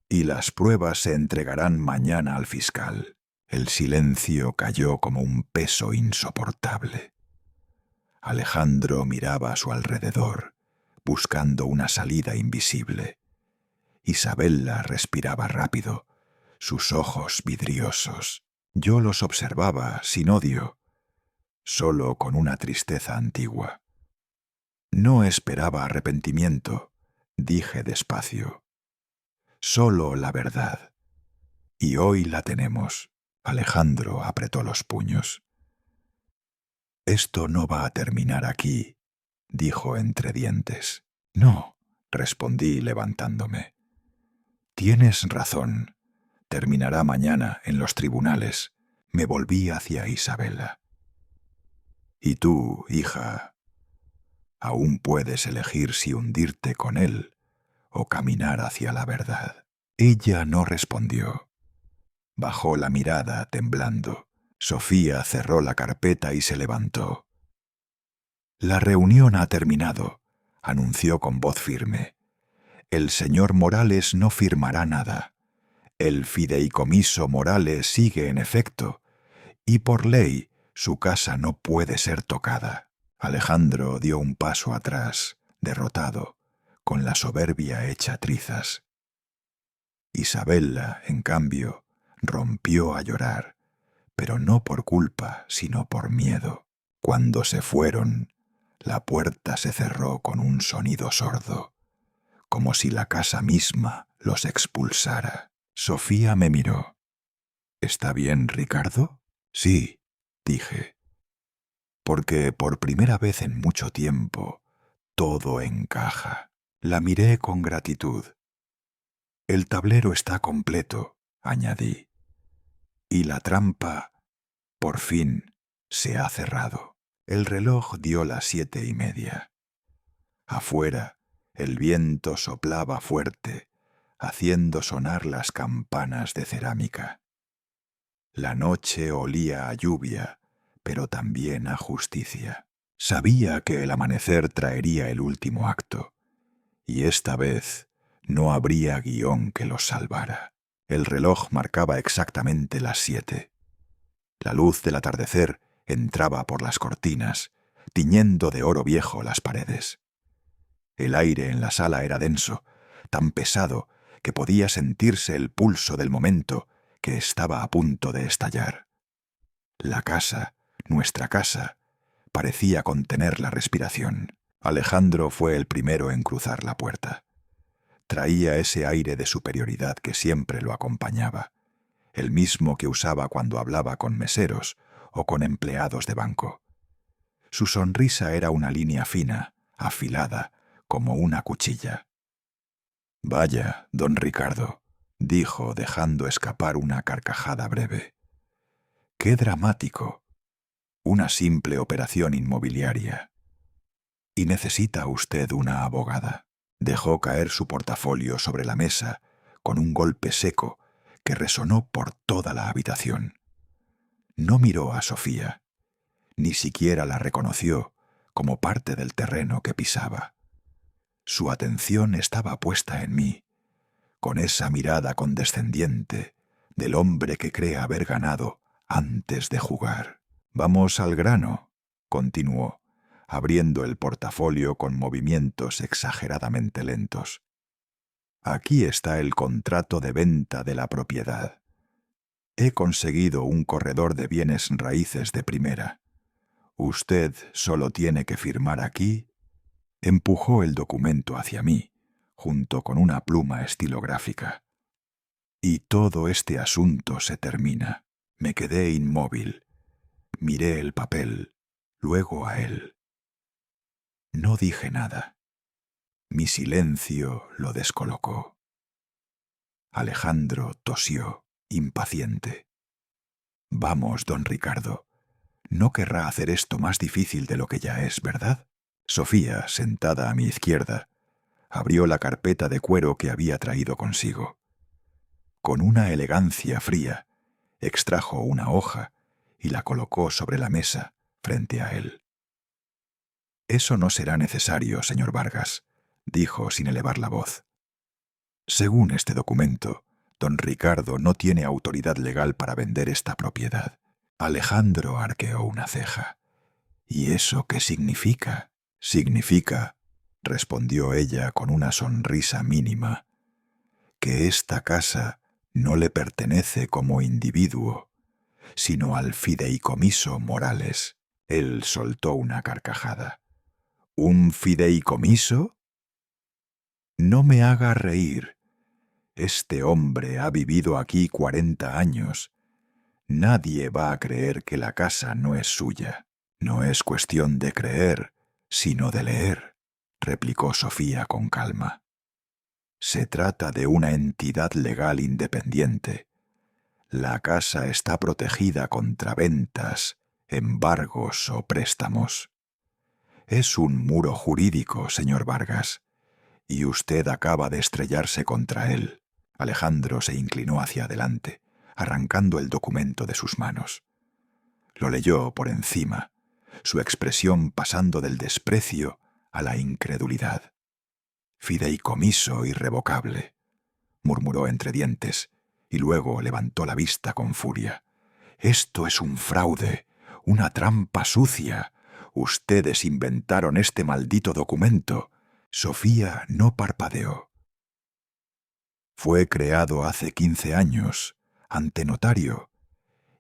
«Y las pruebas se entregarán mañana al fiscal». El silencio cayó como un peso insoportable. Alejandro miraba a su alrededor, buscando una salida invisible. Isabela respiraba rápido, sus ojos vidriosos. Yo los observaba sin odio, solo con una tristeza antigua. «No esperaba arrepentimiento», dije despacio. «Solo la verdad. Y hoy la tenemos». Alejandro apretó los puños. «Esto no va a terminar aquí», dijo entre dientes. «No», respondí levantándome. «Tienes razón. Terminará mañana en los tribunales». Me volví hacia Isabela. Y tú, hija, aún puedes elegir si hundirte con él o caminar hacia la verdad. Ella no respondió. Bajó la mirada temblando. Sofía cerró la carpeta y se levantó. La reunión ha terminado, anunció con voz firme. El señor Morales no firmará nada. El fideicomiso Morales sigue en efecto, y por ley su casa no puede ser tocada. Alejandro dio un paso atrás, derrotado, con la soberbia hecha trizas. Isabella, en cambio, rompió a llorar, pero no por culpa, sino por miedo. Cuando se fueron, la puerta se cerró con un sonido sordo, como si la casa misma los expulsara. Sofía me miró. ¿Está bien, Ricardo? Sí, dije, porque por primera vez en mucho tiempo todo encaja. La miré con gratitud. El tablero está completo, añadí, y la trampa, por fin, se ha cerrado. El reloj dio las 7:30. Afuera, el viento soplaba fuerte, haciendo sonar las campanas de cerámica. La noche olía a lluvia, pero también a justicia. Sabía que el amanecer traería el último acto, y esta vez no habría guión que los salvara. El reloj marcaba exactamente las 7. La luz del atardecer entraba por las cortinas, tiñendo de oro viejo las paredes. El aire en la sala era denso, tan pesado que podía sentirse el pulso del momento que estaba a punto de estallar. La casa, nuestra casa, parecía contener la respiración. Alejandro fue el primero en cruzar la puerta. Traía ese aire de superioridad que siempre lo acompañaba, el mismo que usaba cuando hablaba con meseros o con empleados de banco. Su sonrisa era una línea fina, afilada, como una cuchilla. «Vaya, don Ricardo», dijo, dejando escapar una carcajada breve. «Qué dramático. Una simple operación inmobiliaria. Y necesita usted una abogada». Dejó caer su portafolio sobre la mesa con un golpe seco que resonó por toda la habitación. No miró a Sofía, ni siquiera la reconoció como parte del terreno que pisaba. Su atención estaba puesta en mí, con esa mirada condescendiente del hombre que cree haber ganado antes de jugar. «Vamos al grano», continuó, abriendo el portafolio con movimientos exageradamente lentos. «Aquí está el contrato de venta de la propiedad. He conseguido un corredor de bienes raíces de primera. Usted solo tiene que firmar aquí». Empujó el documento hacia mí, junto con una pluma estilográfica. «Y todo este asunto se termina». Me quedé inmóvil. Miré el papel, luego a él. No dije nada. Mi silencio lo descolocó. Alejandro tosió, impaciente. «Vamos, don Ricardo. No querrá hacer esto más difícil de lo que ya es, ¿verdad?» Sofía, sentada a mi izquierda, abrió la carpeta de cuero que había traído consigo. Con una elegancia fría, extrajo una hoja y la colocó sobre la mesa, frente a él. «Eso no será necesario, señor Vargas», dijo sin elevar la voz. «Según este documento, don Ricardo no tiene autoridad legal para vender esta propiedad». Alejandro arqueó una ceja. «¿Y eso qué significa?» «Significa», respondió ella con una sonrisa mínima, «que esta casa no le pertenece como individuo, sino al fideicomiso Morales». Él soltó una carcajada. «¿Un fideicomiso?» «No me haga reír. Este hombre ha vivido aquí 40 años. Nadie va a creer que la casa no es suya». «No es cuestión de creer, sino de leer», replicó Sofía con calma. «Se trata de una entidad legal independiente. La casa está protegida contra ventas, embargos o préstamos. Es un muro jurídico, señor Vargas, y usted acaba de estrellarse contra él. Alejandro se inclinó hacia adelante, arrancando el documento de sus manos. Lo leyó por encima, su expresión pasando del desprecio a la incredulidad. «Fideicomiso irrevocable», murmuró entre dientes, y luego levantó la vista con furia. «Esto es un fraude, una trampa sucia. Ustedes inventaron este maldito documento». Sofía no parpadeó. «Fue creado hace 15 años, ante notario,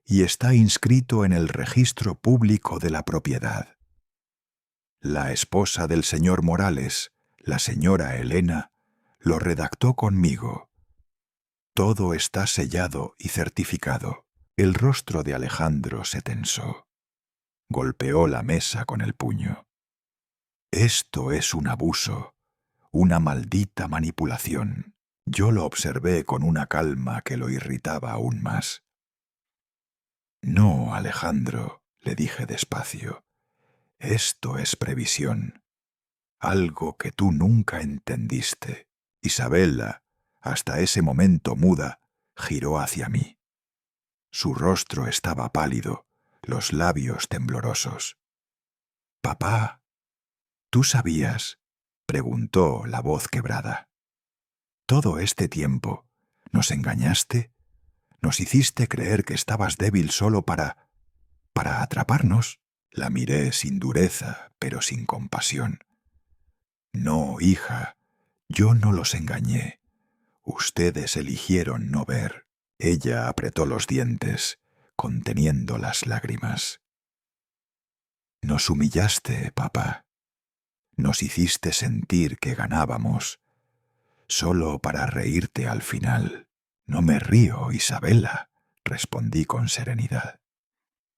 y está inscrito en el registro público de la propiedad. La esposa del señor Morales, la señora Elena, lo redactó conmigo. Todo está sellado y certificado». El rostro de Alejandro se tensó. Golpeó la mesa con el puño. «Esto es un abuso, una maldita manipulación». Yo lo observé con una calma que lo irritaba aún más. «No, Alejandro», le dije despacio. «Esto es previsión. Algo que tú nunca entendiste». Isabela, hasta ese momento muda, giró hacia mí. Su rostro estaba pálido, los labios temblorosos. «Papá, ¿tú sabías?», preguntó la voz quebrada. «Todo este tiempo nos engañaste, nos hiciste creer que estabas débil solo para atraparnos». La miré sin dureza, pero sin compasión. «No, hija, yo no los engañé. Ustedes eligieron no ver». Ella apretó los dientes, conteniendo las lágrimas. «Nos humillaste, papá. Nos hiciste sentir que ganábamos, solo para reírte al final». «No me río, Isabela», respondí con serenidad.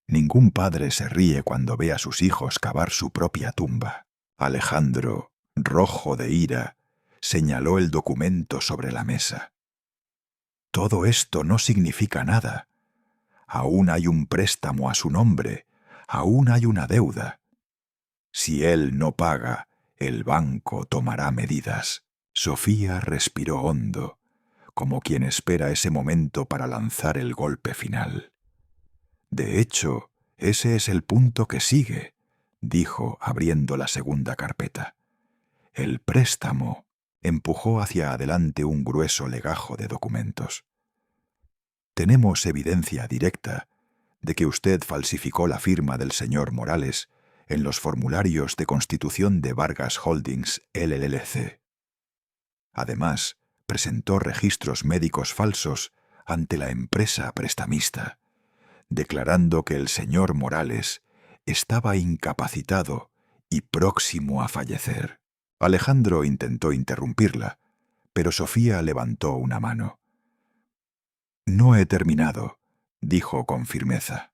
«Ningún padre se ríe cuando ve a sus hijos cavar su propia tumba». Alejandro, rojo de ira, señaló el documento sobre la mesa. «Todo esto no significa nada. Aún hay un préstamo a su nombre, aún hay una deuda. Si él no paga, el banco tomará medidas». Sofía respiró hondo, como quien espera ese momento para lanzar el golpe final. «De hecho, ese es el punto que sigue», dijo abriendo la segunda carpeta. «El préstamo». Empujó hacia adelante un grueso legajo de documentos. «Tenemos evidencia directa de que usted falsificó la firma del señor Morales en los formularios de constitución de Vargas Holdings LLC. Además, presentó registros médicos falsos ante la empresa prestamista, declarando que el señor Morales estaba incapacitado y próximo a fallecer». Alejandro intentó interrumpirla, pero Sofía levantó una mano. «No he terminado», dijo con firmeza.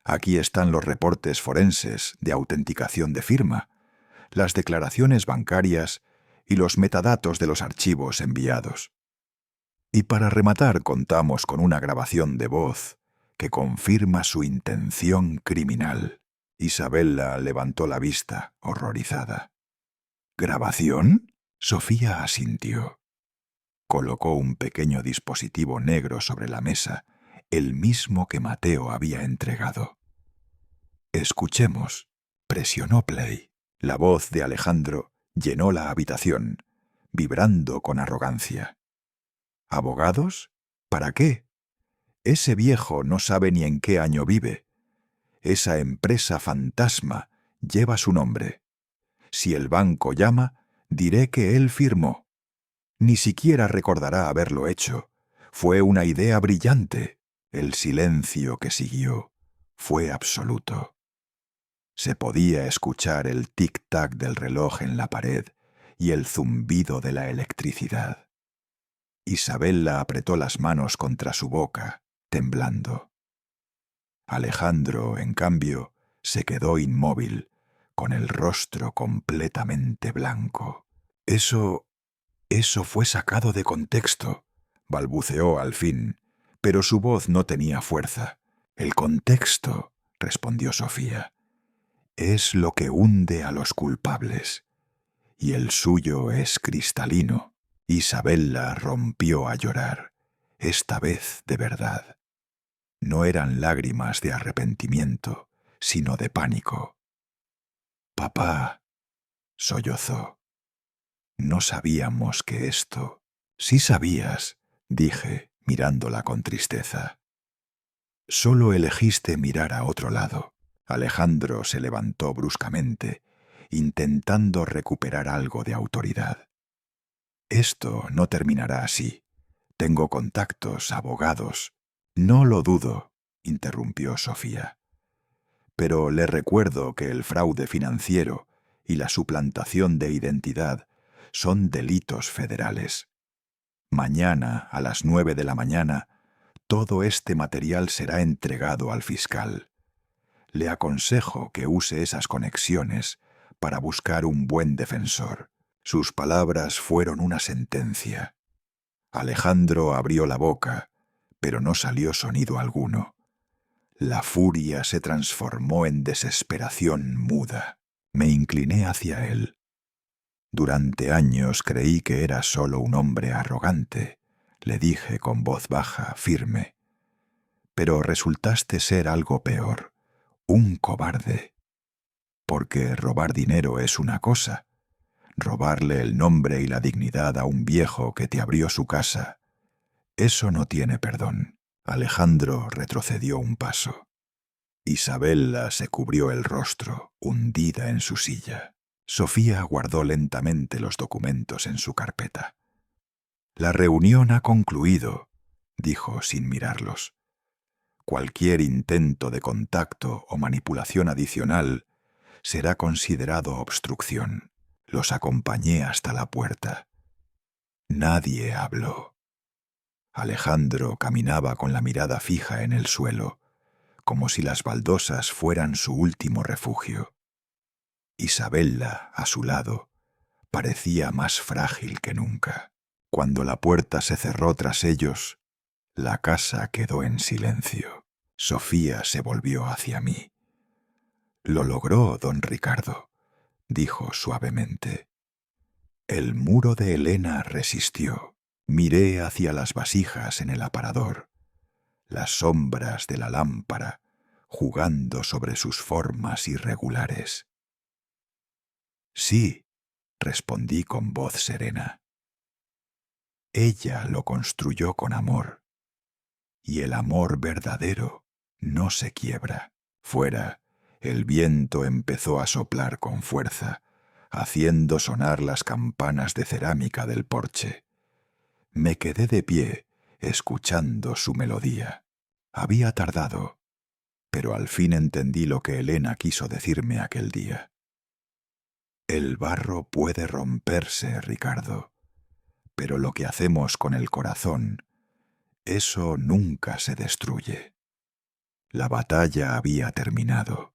«Aquí están los reportes forenses de autenticación de firma, las declaraciones bancarias y los metadatos de los archivos enviados. Y para rematar contamos con una grabación de voz que confirma su intención criminal». Isabela levantó la vista, horrorizada. «¿Grabación?». Sofía asintió. Colocó un pequeño dispositivo negro sobre la mesa, el mismo que Mateo había entregado. «Escuchemos». Presionó play. La voz de Alejandro llenó la habitación, vibrando con arrogancia. «¿Abogados? ¿Para qué? Ese viejo no sabe ni en qué año vive. Esa empresa fantasma lleva su nombre. Si el banco llama, diré que él firmó. Ni siquiera recordará haberlo hecho. Fue una idea brillante». El silencio que siguió fue absoluto. Se podía escuchar el tic-tac del reloj en la pared y el zumbido de la electricidad. Isabela apretó las manos contra su boca, temblando. Alejandro, en cambio, se quedó inmóvil, con el rostro completamente blanco. Eso fue sacado de contexto», balbuceó al fin, pero su voz no tenía fuerza. «El contexto», respondió Sofía. Es lo que hunde a los culpables, y el suyo es cristalino. Isabella rompió a llorar, esta vez de verdad. No eran lágrimas de arrepentimiento, sino de pánico. «Papá», sollozó, «no sabíamos que esto...». «Sí sabías», dije, mirándola con tristeza. «Solo elegiste mirar a otro lado». Alejandro se levantó bruscamente, intentando recuperar algo de autoridad. «Esto no terminará así. Tengo contactos, abogados». «No lo dudo», interrumpió Sofía. «Pero le recuerdo que el fraude financiero y la suplantación de identidad son delitos federales. Mañana, a las 9 de la mañana, todo este material será entregado al fiscal. Le aconsejo que use esas conexiones para buscar un buen defensor». Sus palabras fueron una sentencia. Alejandro abrió la boca, pero no salió sonido alguno. La furia se transformó en desesperación muda. Me incliné hacia él. «Durante años creí que era solo un hombre arrogante», le dije con voz baja, firme. «Pero resultaste ser algo peor, un cobarde. Porque robar dinero es una cosa. Robarle el nombre y la dignidad a un viejo que te abrió su casa, eso no tiene perdón». Alejandro retrocedió un paso. Isabella se cubrió el rostro, hundida en su silla. Sofía guardó lentamente los documentos en su carpeta. «La reunión ha concluido», dijo sin mirarlos. «Cualquier intento de contacto o manipulación adicional será considerado obstrucción». Los acompañé hasta la puerta. Nadie habló. Alejandro caminaba con la mirada fija en el suelo, como si las baldosas fueran su último refugio. Isabella, a su lado, parecía más frágil que nunca. Cuando la puerta se cerró tras ellos, la casa quedó en silencio. Sofía se volvió hacia mí. «Lo logró, don Ricardo», dijo suavemente. «El muro de Elena resistió». Miré hacia las vasijas en el aparador, las sombras de la lámpara jugando sobre sus formas irregulares. «Sí», respondí con voz serena. «Ella lo construyó con amor, y el amor verdadero no se quiebra». Fuera, el viento empezó a soplar con fuerza, haciendo sonar las campanas de cerámica del porche. Me quedé de pie, escuchando su melodía. Había tardado, pero al fin entendí lo que Elena quiso decirme aquel día. «El barro puede romperse, Ricardo, pero lo que hacemos con el corazón, eso nunca se destruye». La batalla había terminado.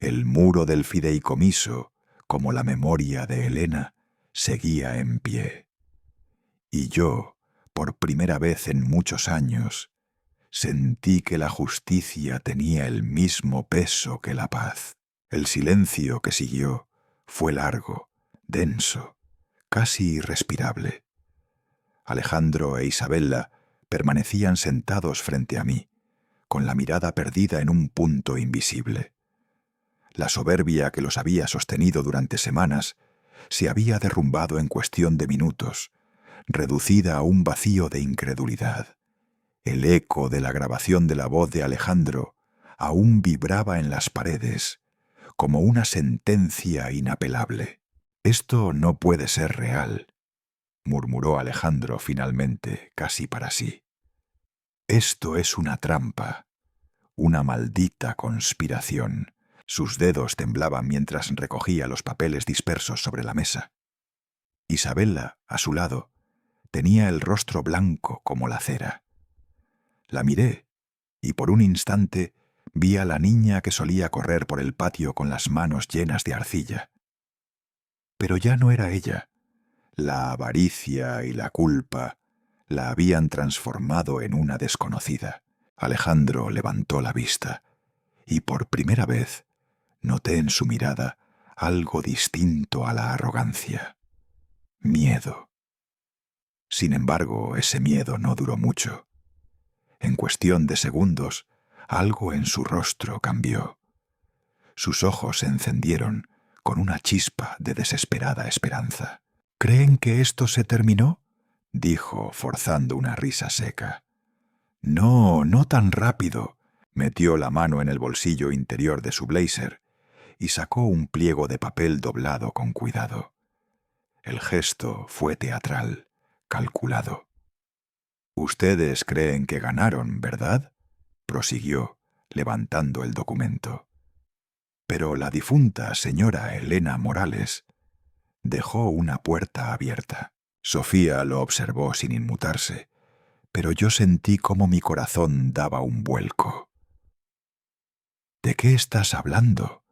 El muro del fideicomiso, como la memoria de Elena, seguía en pie. Y yo, por primera vez en muchos años, sentí que la justicia tenía el mismo peso que la paz. El silencio que siguió fue largo, denso, casi irrespirable. Alejandro e Isabella permanecían sentados frente a mí, con la mirada perdida en un punto invisible. La soberbia que los había sostenido durante semanas se había derrumbado en cuestión de minutos, reducida a un vacío de incredulidad. El eco de la grabación de la voz de Alejandro aún vibraba en las paredes, como una sentencia inapelable. «Esto no puede ser real», murmuró Alejandro finalmente, casi para sí. «Esto es una trampa, una maldita conspiración». Sus dedos temblaban mientras recogía los papeles dispersos sobre la mesa. Isabella, a su lado, tenía el rostro blanco como la cera. La miré, y por un instante vi a la niña que solía correr por el patio con las manos llenas de arcilla. Pero ya no era ella. La avaricia y la culpa la habían transformado en una desconocida. Alejandro levantó la vista, y por primera vez noté en su mirada algo distinto a la arrogancia. Miedo. Sin embargo, ese miedo no duró mucho. En cuestión de segundos, algo en su rostro cambió. Sus ojos se encendieron con una chispa de desesperada esperanza. ¿Creen que esto se terminó?, dijo, forzando una risa seca. No, no tan rápido. Metió la mano en el bolsillo interior de su blazer y sacó un pliego de papel doblado con cuidado. El gesto fue teatral, calculado. «Ustedes creen que ganaron, ¿verdad?», prosiguió, levantando el documento. Pero la difunta señora Elena Morales dejó una puerta abierta. Sofía lo observó sin inmutarse, pero yo sentí cómo mi corazón daba un vuelco. «¿De qué estás hablando?»,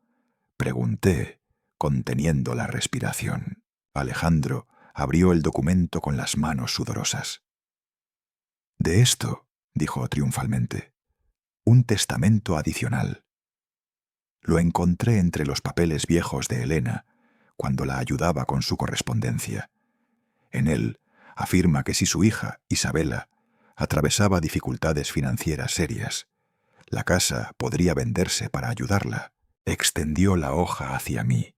pregunté, conteniendo la respiración. Alejandro abrió el documento con las manos sudorosas. «De esto», dijo triunfalmente, «un testamento adicional. Lo encontré entre los papeles viejos de Elena cuando la ayudaba con su correspondencia. En él afirma que si su hija, Isabela, atravesaba dificultades financieras serias, la casa podría venderse para ayudarla. Extendió la hoja hacia mí.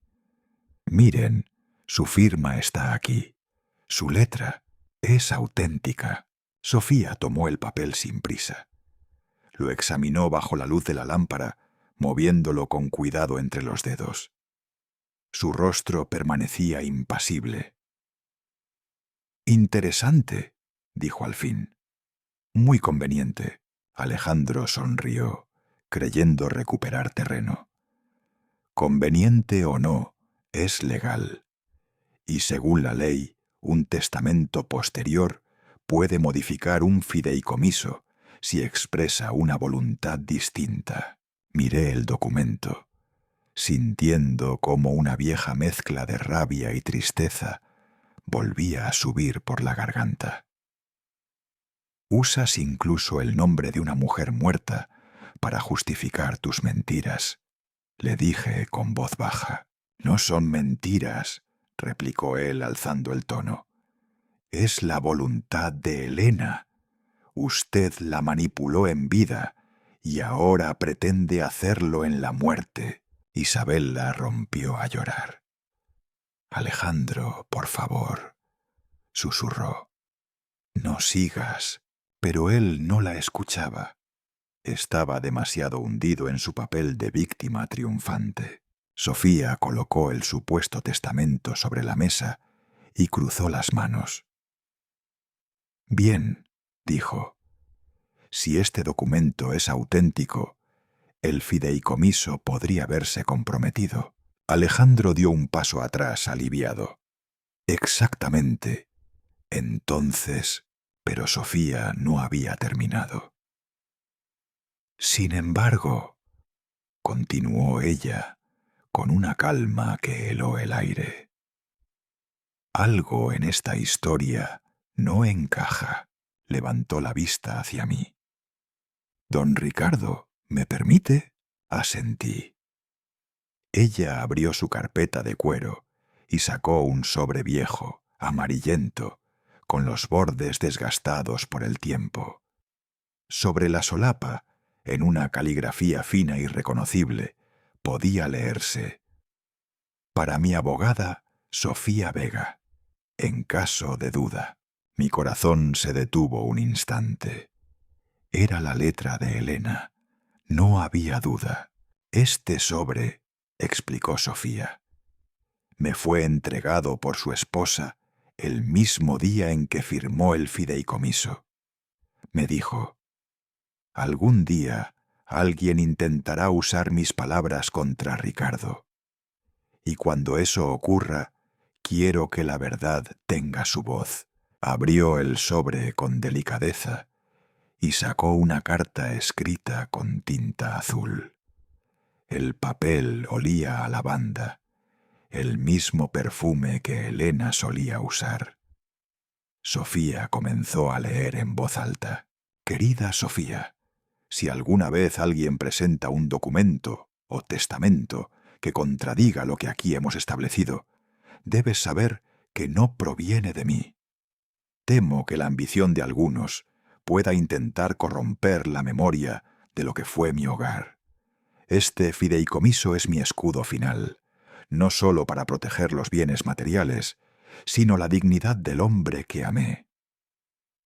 Miren, su firma está aquí. Su letra es auténtica. Sofía tomó el papel sin prisa. Lo examinó bajo la luz de la lámpara, moviéndolo con cuidado entre los dedos. Su rostro permanecía impasible. «Interesante», dijo al fin. «Muy conveniente». Alejandro sonrió, creyendo recuperar terreno. «Conveniente o no, es legal. Y según la ley, un testamento posterior puede modificar un fideicomiso si expresa una voluntad distinta». Miré el documento, sintiendo cómo una vieja mezcla de rabia y tristeza volvía a subir por la garganta. «Usas incluso el nombre de una mujer muerta para justificar tus mentiras», le dije con voz baja. «No son mentiras», replicó él alzando el tono. «Es la voluntad de Elena. Usted la manipuló en vida y ahora pretende hacerlo en la muerte». Isabela rompió a llorar. «Alejandro, por favor», susurró. «No sigas». Pero él no la escuchaba. Estaba demasiado hundido en su papel de víctima triunfante. Sofía colocó el supuesto testamento sobre la mesa y cruzó las manos. «Bien», dijo, «si este documento es auténtico, el fideicomiso podría verse comprometido». Alejandro dio un paso atrás, aliviado. «Exactamente. Entonces...» Pero Sofía no había terminado. «Sin embargo», continuó ella, con una calma que heló el aire, «algo en esta historia no encaja». Levantó la vista hacia mí. «Don Ricardo, ¿me permite?», asentí. Ella abrió su carpeta de cuero y sacó un sobre viejo, amarillento, con los bordes desgastados por el tiempo. Sobre la solapa, en una caligrafía fina y reconocible, podía leerse: «Para mi abogada, Sofía Vega, en caso de duda». Mi corazón se detuvo un instante. Era la letra de Elena. No había duda. «Este sobre», explicó Sofía, «me fue entregado por su esposa el mismo día en que firmó el fideicomiso. Me dijo: algún día alguien intentará usar mis palabras contra Ricardo. Y cuando eso ocurra, quiero que la verdad tenga su voz». Abrió el sobre con delicadeza y sacó una carta escrita con tinta azul. El papel olía a lavanda, el mismo perfume que Elena solía usar. Sofía comenzó a leer en voz alta: «Querida Sofía, Si alguna vez alguien presenta un documento o testamento que contradiga lo que aquí hemos establecido, debes saber que no proviene de mí. Temo que la ambición de algunos pueda intentar corromper la memoria de lo que fue mi hogar. Este fideicomiso es mi escudo final, no solo para proteger los bienes materiales, sino la dignidad del hombre que amé.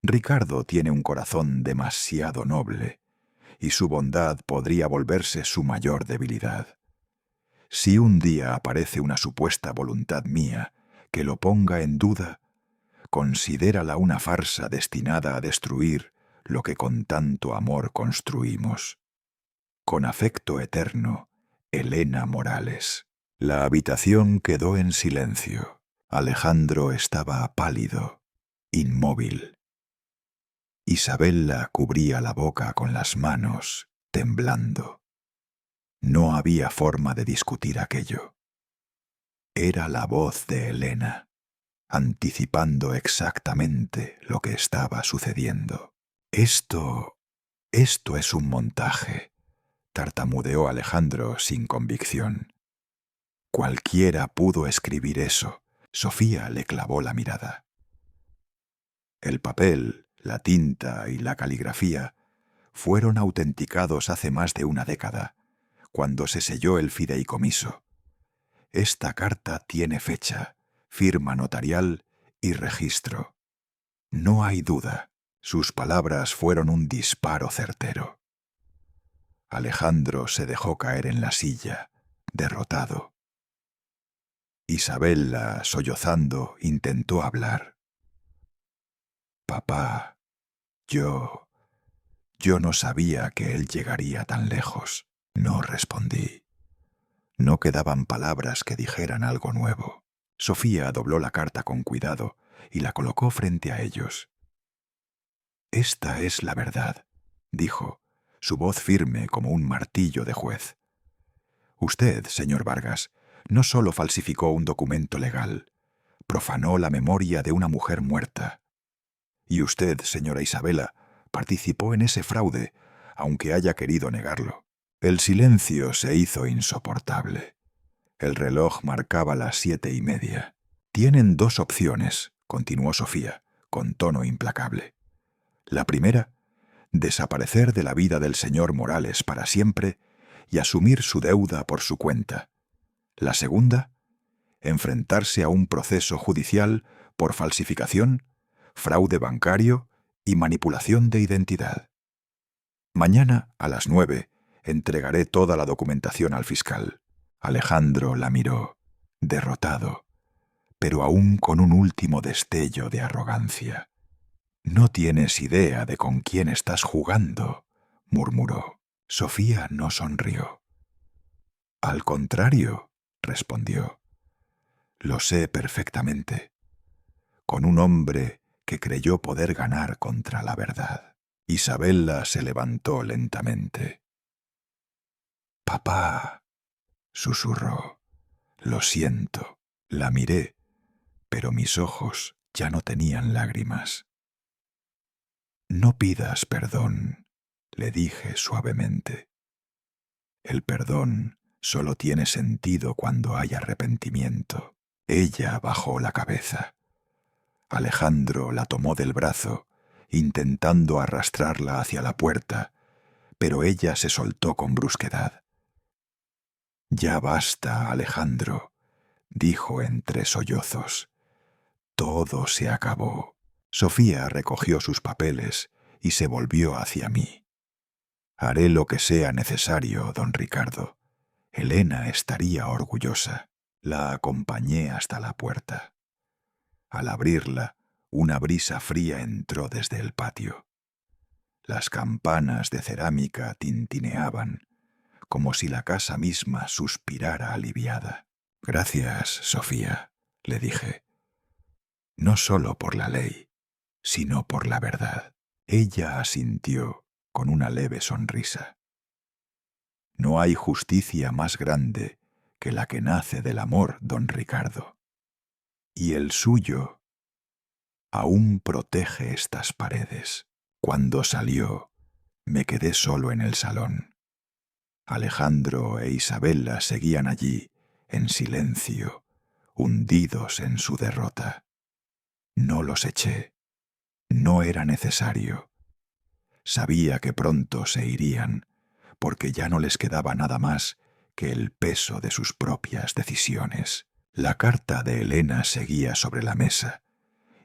Ricardo tiene un corazón demasiado noble, y su bondad podría volverse su mayor debilidad. Si un día aparece una supuesta voluntad mía que lo ponga en duda, considérala una farsa destinada a destruir lo que con tanto amor construimos. Con afecto eterno, Elena Morales. La habitación quedó en silencio. Alejandro estaba pálido, inmóvil. Isabella cubría la boca con las manos, temblando. No había forma de discutir aquello. Era la voz de Elena, anticipando exactamente lo que estaba sucediendo. Esto es un montaje, tartamudeó Alejandro sin convicción. Cualquiera pudo escribir eso. Sofía le clavó la mirada. El papel, la tinta y la caligrafía fueron autenticados hace más de una década, cuando se selló el fideicomiso. Esta carta tiene fecha, firma notarial y registro. No hay duda, sus palabras fueron un disparo certero. Alejandro se dejó caer en la silla, derrotado. Isabella, sollozando, intentó hablar. Papá, yo no sabía que él llegaría tan lejos. No respondí. No quedaban palabras que dijeran algo nuevo. Sofía dobló la carta con cuidado y la colocó frente a ellos. Esta es la verdad, dijo, su voz firme como un martillo de juez. Usted, señor Vargas, no solo falsificó un documento legal, profanó la memoria de una mujer muerta. Y usted, señora Isabela, participó en ese fraude, aunque haya querido negarlo. El silencio se hizo insoportable. El reloj marcaba las 7:30. Tienen dos opciones, continuó Sofía, con tono implacable. La primera, desaparecer de la vida del señor Morales para siempre y asumir su deuda por su cuenta. La segunda, enfrentarse a un proceso judicial por falsificación, fraude bancario y manipulación de identidad. Mañana, a las 9, entregaré toda la documentación al fiscal. Alejandro la miró, derrotado, pero aún con un último destello de arrogancia. «No tienes idea de con quién estás jugando», murmuró. Sofía no sonrió. «Al contrario», respondió. «Lo sé perfectamente. Con un hombre que creyó poder ganar contra la verdad». Isabella se levantó lentamente. «Papá», susurró. «Lo siento». La miré, pero mis ojos ya no tenían lágrimas. «No pidas perdón», le dije suavemente. «El perdón solo tiene sentido cuando hay arrepentimiento». Ella bajó la cabeza. Alejandro la tomó del brazo, intentando arrastrarla hacia la puerta, pero ella se soltó con brusquedad. «Ya basta, Alejandro», dijo entre sollozos. «Todo se acabó». Sofía recogió sus papeles y se volvió hacia mí. «Haré lo que sea necesario, don Ricardo. Elena estaría orgullosa». La acompañé hasta la puerta. Al abrirla, una brisa fría entró desde el patio. Las campanas de cerámica tintineaban, como si la casa misma suspirara aliviada. «Gracias, Sofía», le dije. «No solo por la ley, sino por la verdad». Ella asintió con una leve sonrisa. «No hay justicia más grande que la que nace del amor, don Ricardo. Y el suyo aún protege estas paredes». Cuando salió, Me quedé solo en el salón. Alejandro e Isabela seguían allí, en silencio, hundidos en su derrota. No los eché. No era necesario. Sabía que pronto se irían, porque ya no les quedaba nada más que el peso de sus propias decisiones. La carta de Elena seguía sobre la mesa,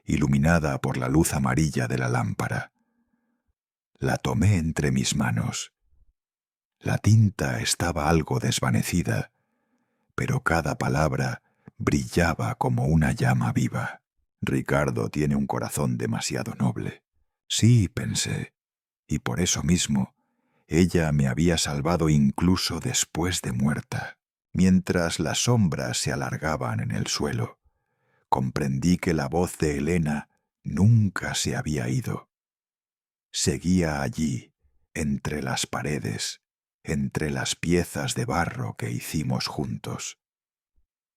iluminada por la luz amarilla de la lámpara. La tomé entre mis manos. La tinta estaba algo desvanecida, pero cada palabra brillaba como una llama viva. Ricardo tiene un corazón demasiado noble. Sí, pensé, y por eso mismo ella me había salvado incluso después de muerta. Mientras las sombras se alargaban en el suelo, comprendí que la voz de Elena nunca se había ido. Seguía allí, entre las paredes, entre las piezas de barro que hicimos juntos.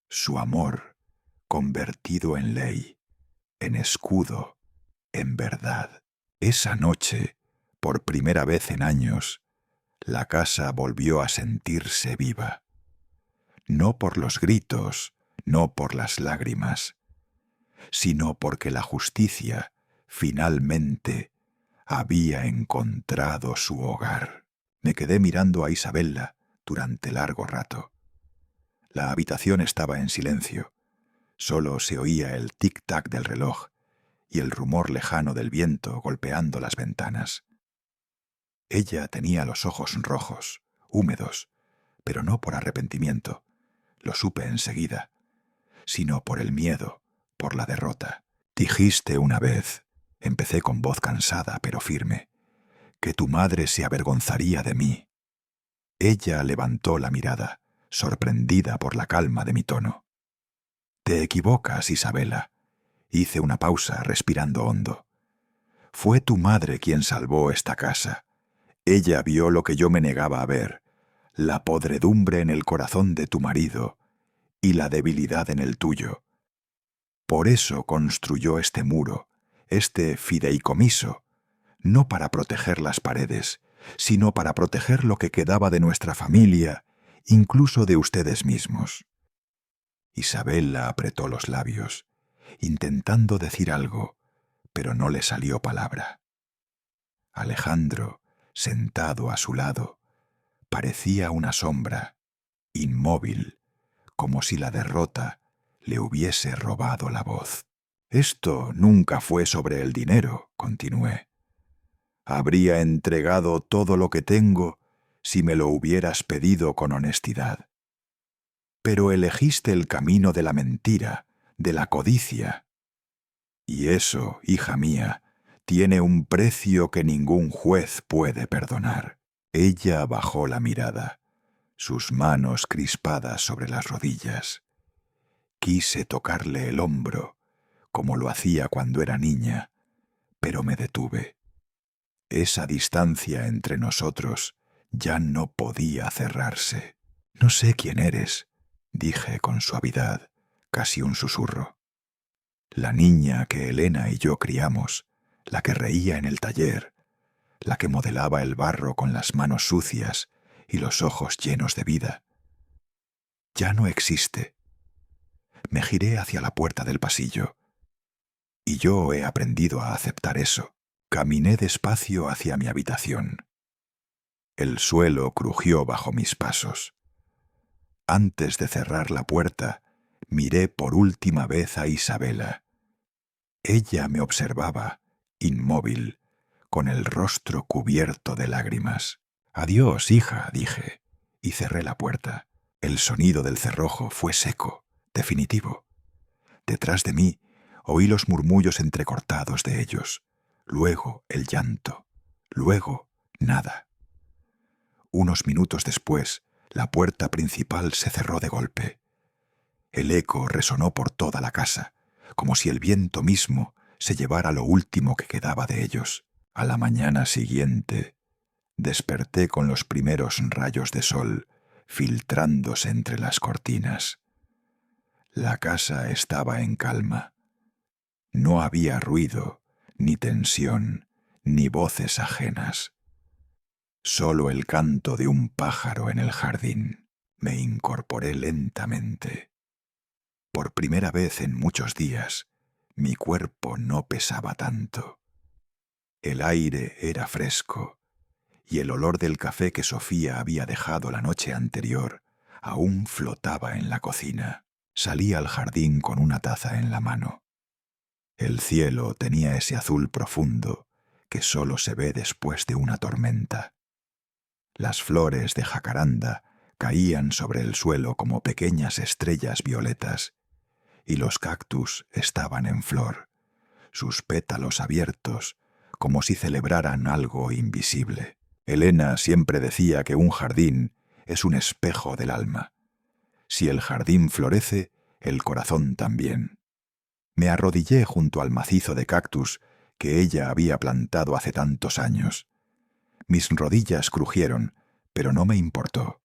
Su amor, convertido en ley, en escudo, en verdad. Esa noche, por primera vez en años, la casa volvió a sentirse viva. No por los gritos, no por las lágrimas, sino porque la justicia, finalmente, había encontrado su hogar. Me quedé mirando a Isabela durante largo rato. La habitación estaba en silencio. Solo se oía el tic-tac del reloj y el rumor lejano del viento golpeando las ventanas. Ella tenía los ojos rojos, húmedos, pero no por arrepentimiento, lo supe enseguida, sino por el miedo, por la derrota. Dijiste una vez, empecé con voz cansada pero firme, que tu madre se avergonzaría de mí. Ella levantó la mirada, sorprendida por la calma de mi tono. Te equivocas, Isabela. Hice una pausa, respirando hondo. Fue tu madre quien salvó esta casa. Ella vio lo que yo me negaba a ver, la podredumbre en el corazón de tu marido y la debilidad en el tuyo. Por eso construyó este muro, este fideicomiso, no para proteger las paredes, sino para proteger lo que quedaba de nuestra familia, incluso de ustedes mismos. Isabela apretó los labios, intentando decir algo, pero no le salió palabra. Alejandro, sentado a su lado, parecía una sombra, inmóvil, como si la derrota le hubiese robado la voz. Esto nunca fue sobre el dinero, continué. Habría entregado todo lo que tengo si me lo hubieras pedido con honestidad. Pero elegiste el camino de la mentira, de la codicia. Y eso, hija mía, tiene un precio que ningún juez puede perdonar. Ella bajó la mirada, sus manos crispadas sobre las rodillas. Quise tocarle el hombro, como lo hacía cuando era niña, pero me detuve. Esa distancia entre nosotros ya no podía cerrarse. No sé quién eres, dije con suavidad, casi un susurro. La niña que Elena y yo criamos, la que reía en el taller, la que modelaba el barro con las manos sucias y los ojos llenos de vida. Ya no existe. Me giré hacia la puerta del pasillo. Y yo he aprendido a aceptar eso. Caminé despacio hacia mi habitación. El suelo crujió bajo mis pasos. Antes de cerrar la puerta, miré por última vez a Isabela. Ella me observaba, inmóvil, con el rostro cubierto de lágrimas. «Adiós, hija», dije, y cerré la puerta. El sonido del cerrojo fue seco, definitivo. Detrás de mí oí los murmullos entrecortados de ellos, luego el llanto, luego nada. Unos minutos después, la puerta principal se cerró de golpe. El eco resonó por toda la casa, como si el viento mismo se llevara lo último que quedaba de ellos. A la mañana siguiente, desperté con los primeros rayos de sol filtrándose entre las cortinas. La casa estaba en calma. No había ruido, ni tensión, ni voces ajenas. Solo el canto de un pájaro en el jardín. Me incorporé lentamente. Por primera vez en muchos días, mi cuerpo no pesaba tanto. El aire era fresco, y el olor del café que Sofía había dejado la noche anterior aún flotaba en la cocina. Salí al jardín con una taza en la mano. El cielo tenía ese azul profundo que solo se ve después de una tormenta. Las flores de jacaranda caían sobre el suelo como pequeñas estrellas violetas, y los cactus estaban en flor, sus pétalos abiertos, como si celebraran algo invisible. Elena siempre decía que un jardín es un espejo del alma. Si el jardín florece, el corazón también. Me arrodillé junto al macizo de cactus que ella había plantado hace tantos años. Mis rodillas crujieron, pero no me importó.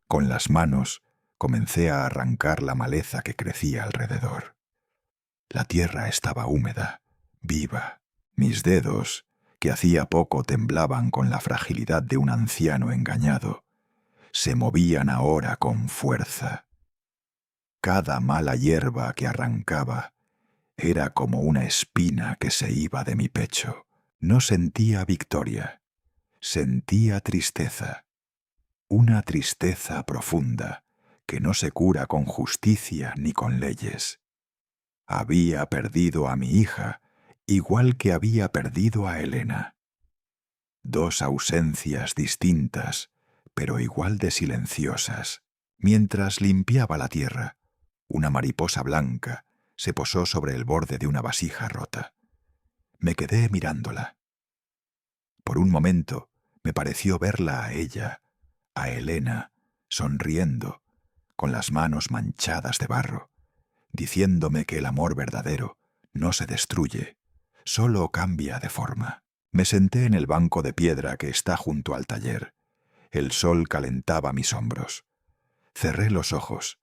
Con las manos comencé a arrancar la maleza que crecía alrededor. La tierra estaba húmeda, viva. Mis dedos, que hacía poco temblaban con la fragilidad de un anciano engañado, se movían ahora con fuerza. Cada mala hierba que arrancaba era como una espina que se iba de mi pecho. No sentía victoria, sentía tristeza. Una tristeza profunda que no se cura con justicia ni con leyes. Había perdido a mi hija, igual que había perdido a Elena. Dos ausencias distintas, pero igual de silenciosas. Mientras limpiaba la tierra, una mariposa blanca se posó sobre el borde de una vasija rota. Me quedé mirándola. Por un momento me pareció verla a ella, a Elena, sonriendo, con las manos manchadas de barro, diciéndome que el amor verdadero no se destruye, solo cambia de forma. Me senté en el banco de piedra que está junto al taller. El sol calentaba mis hombros. Cerré los ojos.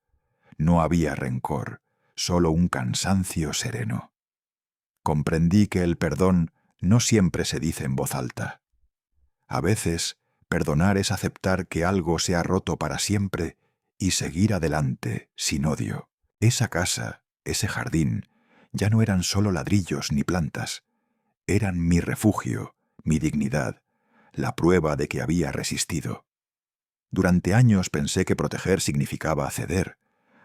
No había rencor, solo un cansancio sereno. Comprendí que el perdón no siempre se dice en voz alta. A veces, perdonar es aceptar que algo se ha roto para siempre y seguir adelante sin odio. Esa casa, ese jardín, ya no eran solo ladrillos ni plantas. Eran mi refugio, mi dignidad, la prueba de que había resistido. Durante años pensé que proteger significaba ceder,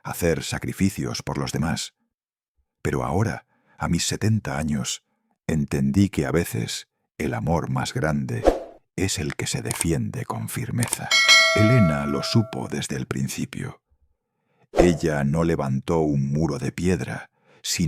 hacer sacrificios por los demás. Pero ahora, a mis 70 años, entendí que a veces el amor más grande es el que se defiende con firmeza. Elena lo supo desde el principio. Ella no levantó un muro de piedra, sino